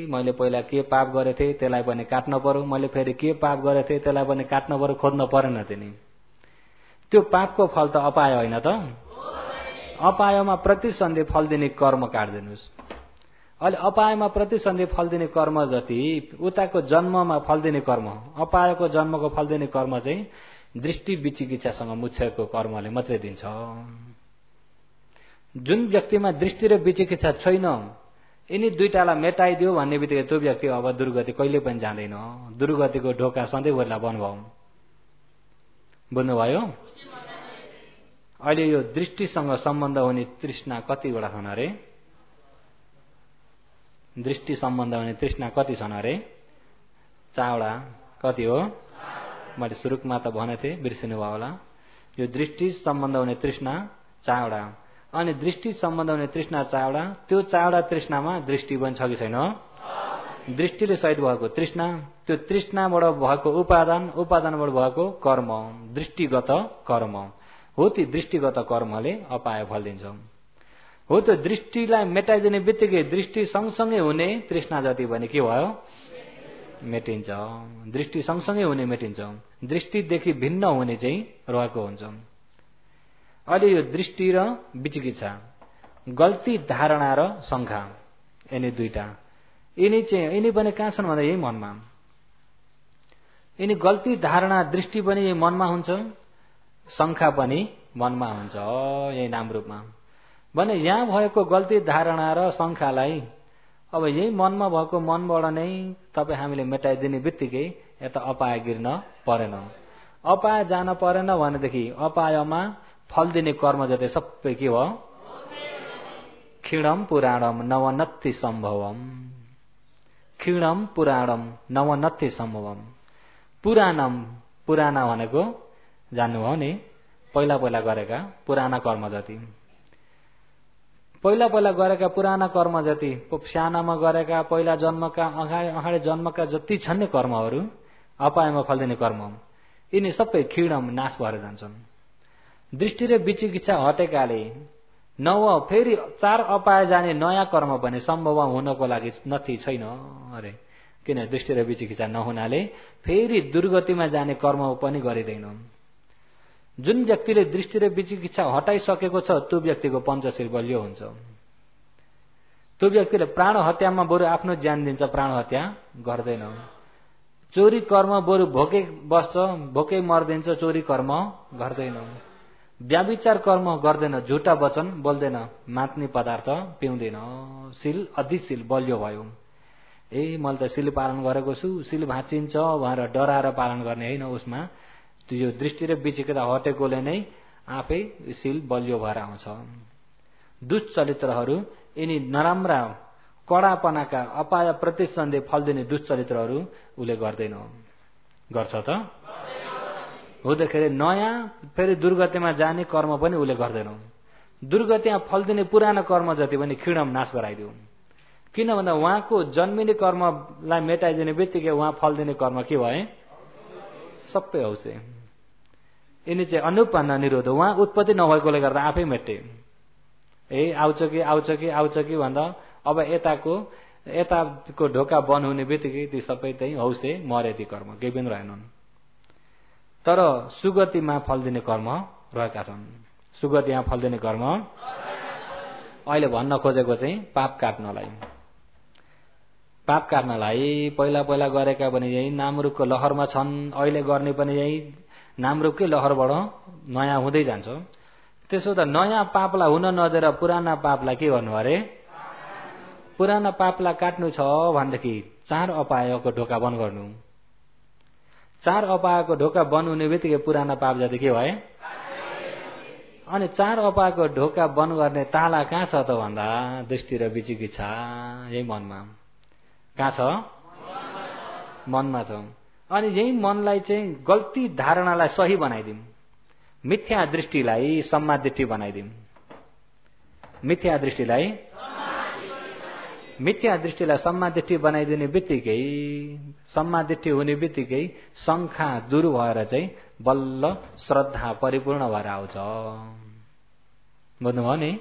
मैले पहिला के पाप गरेथे त्यसलाई पनि काट्न पर्यो, मैले फेरि के पाप गरेथे त्यसलाई पनि काट्न पर्यो, खोज्न परेन तिनी। त्यो पापको फल त अपाय होइन त? अपायमा प्रतिसन्धि फल दिने कर्म काट्दिनुहोस्। अहिले अपायमा प्रतिसन्धि फल दिने कर्म जति उताको जन्ममा फल दिने कर्म, अपायको जन्मको फल दिने कर्म चाहिँ दृष्टि विचिकित्सासँग मुछेको कर्मले मात्रै दिन्छ। जुन व्यक्तिमा दृष्टि र विचिकित्सा छैन, यिनी दुईटालाई मेटाइदियो भन्ने बित्तिकै त्यो व्यक्ति अब दुर्गति कहिले पनि जाँदैन। दुर्गतिको ढोका सधैँभरिलाई बन्द भयो। बुझ्नुभयो? अहिले यो दृष्टिसँग सम्बन्ध हुने तृष्णा कतिवटा छन् अरे? दृष्टि सम्बन्ध हुने तृष्णा कति छन् अरे? 4वटा। कति हो? मैले सुरुमा त भनेको थिएँ, बिर्सिनु भयो होला। यो दृष्टि सम्बन्ध हुने तृष्णा 4वटा। अनि दृष्टि सम्बन्ध हुने तृष्णा 4वटा। त्यो 4वटा तृष्णामा दृष्टि पनि छ कि छैन? दृष्टिले सहित भएको तृष्णा, त्यो तृष्णाबाट भएको उपादानबाट भएको कर्म, दृष्टिगत कर्म हो। ती दृष्टिगत कर्मले अपाय फल दिन्छ। हो, त्यो दृष्टिलाई मेटाइदिने बित्तिकै दृष्टि सँगसँगै हुने तृष्णा जति भने के भयो? मेटिन्छ। दृष्टि सँगसँगै हुने मेटिन्छ। दृष्टिदेखि भिन्न हुने चाहिँ रहेको हुन्छ। अहिले यो दृष्टि र विचिकित्सा, गल्ती धारणा र शङ्का, यिनी दुईटा, यिनी पनि कहाँ छन् भन्दा यही मनमा। यिनी गल्ती धारणा दृष्टि पनि यही मनमा हुन्छ, शङ्का पनि मनमा हुन्छ, यही नामरूपमा। भने यहाँ भएको गल्ती धारणा र शङ्कालाई अब यही मनमा भएको मनबाट नै तपाईँ हामीले मेटाइदिने बित्तिकै यता अपाय गिर्न परेन। अपाय जान परेन भनेदेखि अपायमा फल दिने कर्म जति सबै के भयो? क्षीणम पुराणम नवनत्ति सम्भवम। क्षीणम पुराणम नवनत्ति सम्भवम। पुराणम, पुराना भनेको जान्नुभयो नि, पहिला पहिला गरेका पुराना कर्म जति, पहिला पहिला गरेका पुराना कर्म जति, सानामा गरेका पहिला जन्मका अगाडि जन्मका जति छन् नि कर्महरू, अपायमा फल्दिने कर्म, यिनी सबै क्षीणम नाश भएर जान्छन्। दृष्टि र विचिकित्सा हटेकाले नव फेरि 4 अपाय जाने नयाँ कर्म पनि सम्भव हुनको लागि नथी छैन अरे। किन दृष्टि र विचिकित्सा नहुनाले फेरि दुर्गतिमा जाने कर्म पनि गरिँदैन। जुन व्यक्तिले दृष्टि र विचिकित्सा हटाइसकेको छ त्यो व्यक्तिको पञ्चशील बलियो हुन्छ। त्यो व्यक्तिले प्राण हत्यामा बरु आफ्नो ज्यान दिन्छ, प्राण हत्या गर्दैन। चोरी कर्म बरु भोकै बस्छ, भोकै मर्दिन्छ, चोरी कर्म गर्दैन। व्याभिचार कर्म गर्दैन, झुटा वचन बोल्दैन, मात्ने पदार्थ पिउँदैन। शील अधिशील बलियो भयो। मैले त शील पालन गरेको छु, शील भाँचिन्छ भनेर डराएर पालन गर्ने होइन। उसमा त्यो दृष्टि र विचिकित्सा हटेकोले नै आफै शील बलियो भएर आउँछ। दुष्चरित्रहरू, यिनी नराम्रा कडापनाका अपाय प्रतिसन्धि फल दिने दुष्चरित्रहरू उसले गर्दैन। गर्छ त? हुँदाखेरि नयाँ फेरि दुर्गतिमा जाने कर्म पनि उसले गर्दैन। दुर्गतिमा फल दिने पुरानो कर्म जति पनि क्षीणम नाश गराइदियो। किन भन्दा उहाँको जन्मिने कर्मलाई मेटाइदिने बित्तिकै उहाँ फल दिने कर्म के भए? सबै औसे। यिनी चाहिँ अनुपन्न निरोध, उहाँ उत्पत्ति नभएकोले गर्दा आफै मेटे। आउँछ कि आउँछ कि आउँछ कि भन्दा अब यताको ढोका बन्द हुने बित्तिकै ती सबै त्यही हौसे मरे ती कर्म, केही पनि रहेनन्। तर सुगतिमा फल दिने कर्म रहेका छन्। सुगतिमा फल दिने कर्म अहिले भन्न खोजेको चाहिँ पाप काट्नलाई। पाप काट्नलाई पहिला पहिला गरेका पनि यही नामरूपको लहरमा छन्, अहिले गर्ने पनि यही नामरूपकै लहरबाट नयाँ हुँदै जान्छ। त्यसो त नयाँ पापलाई हुन नदिएर पुराना पापलाई के गर्नु अरे? पुराना पापलाई काट्नु छ भनेदेखि 4 अपायको ढोका बन्द गर्नु। 4 अपायको ढोका बन्द हुने बित्तिकै पुराना पाप जति के भए? अनि 4 अपायको ढोका बन्द गर्ने ताला कहाँ छ त भन्दा दृष्टि र विचिकित्सा यही मनमा। कहाँ छ? मनमा छ। अनि यही मनलाई चाहिँ गल्ती धारणालाई सही बनाइदिउँ, मिथ्या दृष्टिलाई सम्मा दृष्टि बनाइदिउँ। मिथ्या दृष्टिलाई सम्मा दृष्टि बनाइदिने बित्तिकै, सम्मा दृष्टि हुने बित्तिकै शङ्का दूर भएर चाहिँ बल्ल श्रद्धा परिपूर्ण भएर आउँछ। बुझ्नुभयो नि?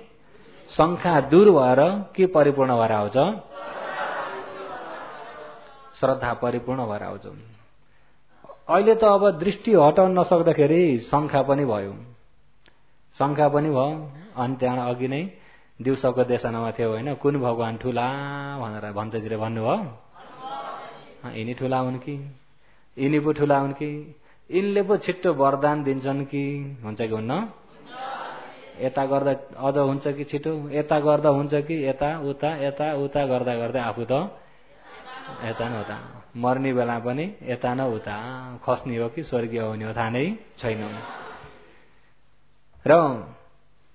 शङ्का दूर भएर के परिपूर्ण भएर आउँछ? श्रद्धा परिपूर्ण भएर आउँछ। अहिले त अब दृष्टि हटाउन नसक्दाखेरि शङ्का पनि भयो। शङ्का पनि भयो। अनि त्यहाँ अघि नै दिउँसोको देशनामा थियो होइन, कुन भगवान ठुला भनेर भन्तजीले भन्नुभयो। यिनी ठुला हुन् कि यिनी पो ठुला हुन् कि यिनले पो छिट्टो वरदान दिन्छन् कि हुन्छ कि हुन्न? यता गर्दा अझ हुन्छ कि छिटो, यता गर्दा हुन्छ कि यता उता गर्दा गर्दै आफू त यता न उता, मर्ने बेला पनि यता न उता, खस्ने हो कि स्वर्गीय हुने हो थाहा नै छैन। र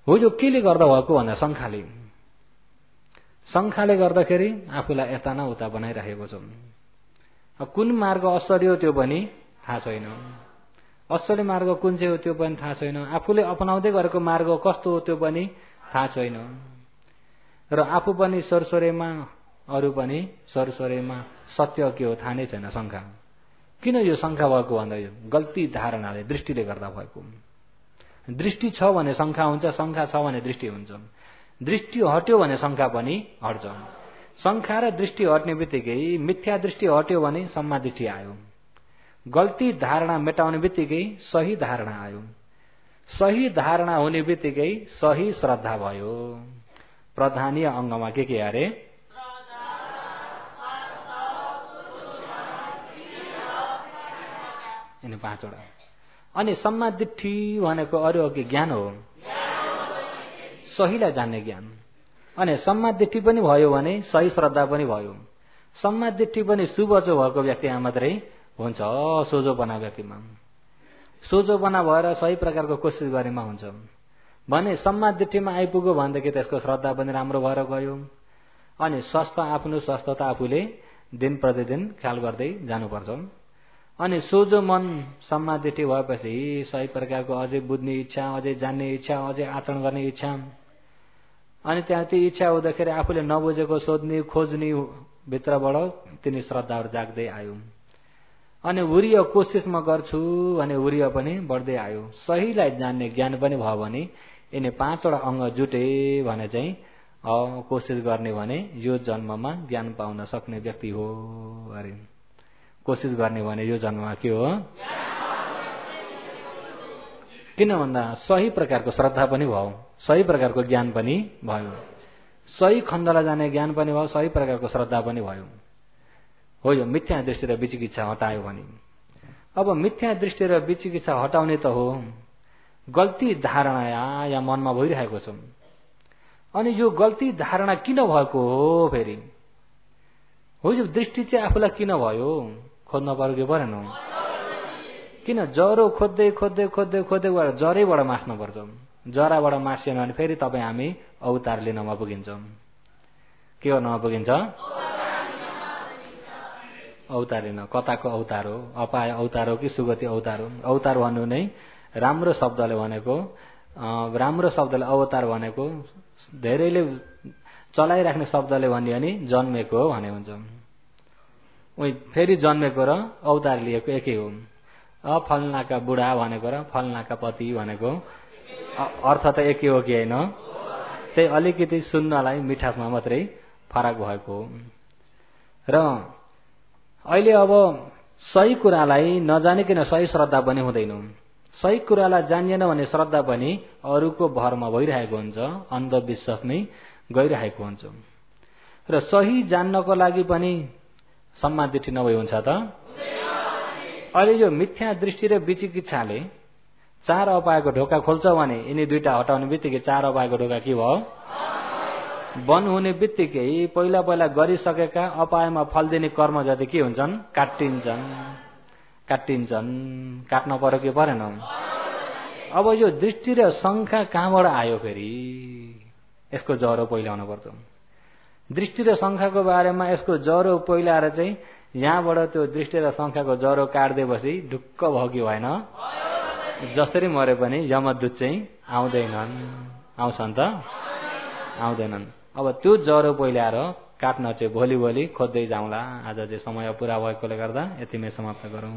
हो यो केले गर्दा भएको भन्दा शङ्खाले गर्दाखेरि आफूलाई यता न उता बनाइराखेको छ। कुन मार्ग असली हो त्यो पनि थाहा छैन। असली मार्ग कुन चाहिँ हो त्यो पनि थाहा छैन। आफूले अपनाउँदै गरेको मार्ग कस्तो हो त्यो पनि थाहा छैन। र आफू पनि सरसरेमा, अरू पनि सरसरेमा, सत्य के हो थाहा नै छैन। शङ्का किन यो शङ्का भएको भन्दा यो गल्ती धारणाले, दृष्टिले गर्दा भएको। दृष्टि छ भने शङ्का हुन्छ, शङ्का छ भने दृष्टि हुन्छ। दृष्टि हट्यो भने शङ्का पनि हट्छ। शङ्का र दृष्टि हट्ने बित्तिकै मिथ्या दृष्टि हट्यो भने सम्मा दृष्टि आयो। गल्ती धारणा मेटाउने बित्तिकै सही धारणा आयो। सही धारणा हुने बित्तिकै सही श्रद्धा भयो। प्रधानीय अङ्गमा के अरे? यिनी 5 वटा। अनि सम्मा दृष्टि भनेको अरू हो कि ज्ञान हो? सहीलाई जान्ने ज्ञान। अनि सम्मा दृष्टि पनि भयो भने सही श्रद्धा पनि भयो। सम्मा दृष्टि पनि सुबचो भएको व्यक्तिमा मात्रै हुन्छ, सोझोपना व्यक्तिमा। सोझोपना भएर सही प्रकारको कोसिस गरेमा हुन्छ। भने सम्माद दृष्टिमा आइपुग्यो भनेदेखि त्यसको श्रद्धा पनि राम्रो भएर गयो। अनि स्वास्थ्य आफ्नो स्वास्थ्य त आफूले दिन प्रतिदिन ख्याल गर्दै जानुपर्छ। अनि सोझो मन सम्माद दृष्टि भएपछि सही प्रकारको अझै बुझ्ने इच्छा, अझै जान्ने इच्छा, अझै आचरण गर्ने इच्छा, अनि त्यहाँ ती इच्छा हुँदाखेरि आफूले नबुझेको सोध्ने खोज्ने भित्रबाट तिनी श्रद्धाहरू जाग्दै आयो। अनि उरिय कोसिस म गर्छु भने उरिय पनि बढ्दै आयो। सहीलाई जान्ने ज्ञान पनि भयो भने यिनी 5वटा अङ्ग जुटे भने चाहिँ कोसिस गर्ने भने यो जन्ममा ज्ञान पाउन सक्ने व्यक्ति हो अरे। कोसिस गर्ने भने यो जन्ममा के हो? किन भन्दा सही प्रकारको श्रद्धा पनि भयो, सही प्रकारको ज्ञान पनि भयो, सही खण्डलाई जाने ज्ञान पनि भयो, सही प्रकारको श्रद्धा पनि भयो। हो यो मिथ्या दृष्टि र विचिकित्सा हटायो भने। अब मिथ्या दृष्टि र विचिकित्सा हटाउने त हो, गल्ती धारणा या मनमा भइरहेको छ। अनि यो गल्ती धारणा किन भएको हो फेरि? हो यो दृष्टि चाहिँ आफूलाई किन भयो खोज्न पर्यो कि परेन? किन जरो खोज्दै खोज्दै खोज्दै खोज्दै गएर जरैबाट मास्नु पर्छ। जराबाट मासिएन भने फेरि तपाईँ हामी अवतार लिनमा पुगिन्छौँ। के गर्नमा पुगिन्छ? अवतार लिन। कताको अवतार हो? अपाय अवतार हो कि सुगति अवतार हो? अवतार भन्नु नै राम्रो शब्दले भनेको, राम्रो शब्दले अवतार भनेको धेरैले चलाइराख्ने शब्दले भन्यो भने जन्मेको हो भने हुन्छ। उही फेरि जन्मेको र अवतार लिएको एकै हो। फल्नाका बुढा भनेको र फल्नाका पति भनेको अर्थ त एकै हो कि होइन? त्यही अलिकति सुन्नलाई मिठासमा मात्रै फरक भएको हो। र अहिले अब सही कुरालाई नजानिकन सही श्रद्धा पनि हुँदैन। सही कुरालाई जानिएन भने श्रद्धा पनि अरूको भरमा भइरहेको हुन्छ, अन्धविश्वास नै गइरहेको हुन्छ। र सही जान्नको लागि पनि सम्मान दृष्टि नभई हुन्छ त? अहिले यो मिथ्या दृष्टि र विचिकित्साले 4 अपायको ढोका खोल्छ भने यिनी दुईटा हटाउने बित्तिकै 4 अपायको ढोका के भयो? बन्द हुने बित्तिकै पहिला पहिला गरिसकेका अपायमा फल दिने कर्म जति के हुन्छन्? काटिन्छन्। काट्न पर्यो कि परेन? अब यो दृष्टि र शङ्का कहाँबाट आयो फेरि? यसको जरो पहिलाउनु पर्छ। दृष्टि र शङ्काको बारेमा यसको जरो पहिलाएर चाहिँ यहाँबाट त्यो दृष्टि र शङ्काको जरो काट्दिएपछि ढुक्क भयो कि भएन? जसरी मरे पनि यमदूत चाहिँ आउँदैनन्। आउँछन् त? आउँदैनन्। अब त्यो जरो पहिलाएर काट्न चाहिँ भोलि खोज्दै जाउँला। आज चाहिँ समय पुरा भएकोले गर्दा यतिमै समाप्त गरौँ।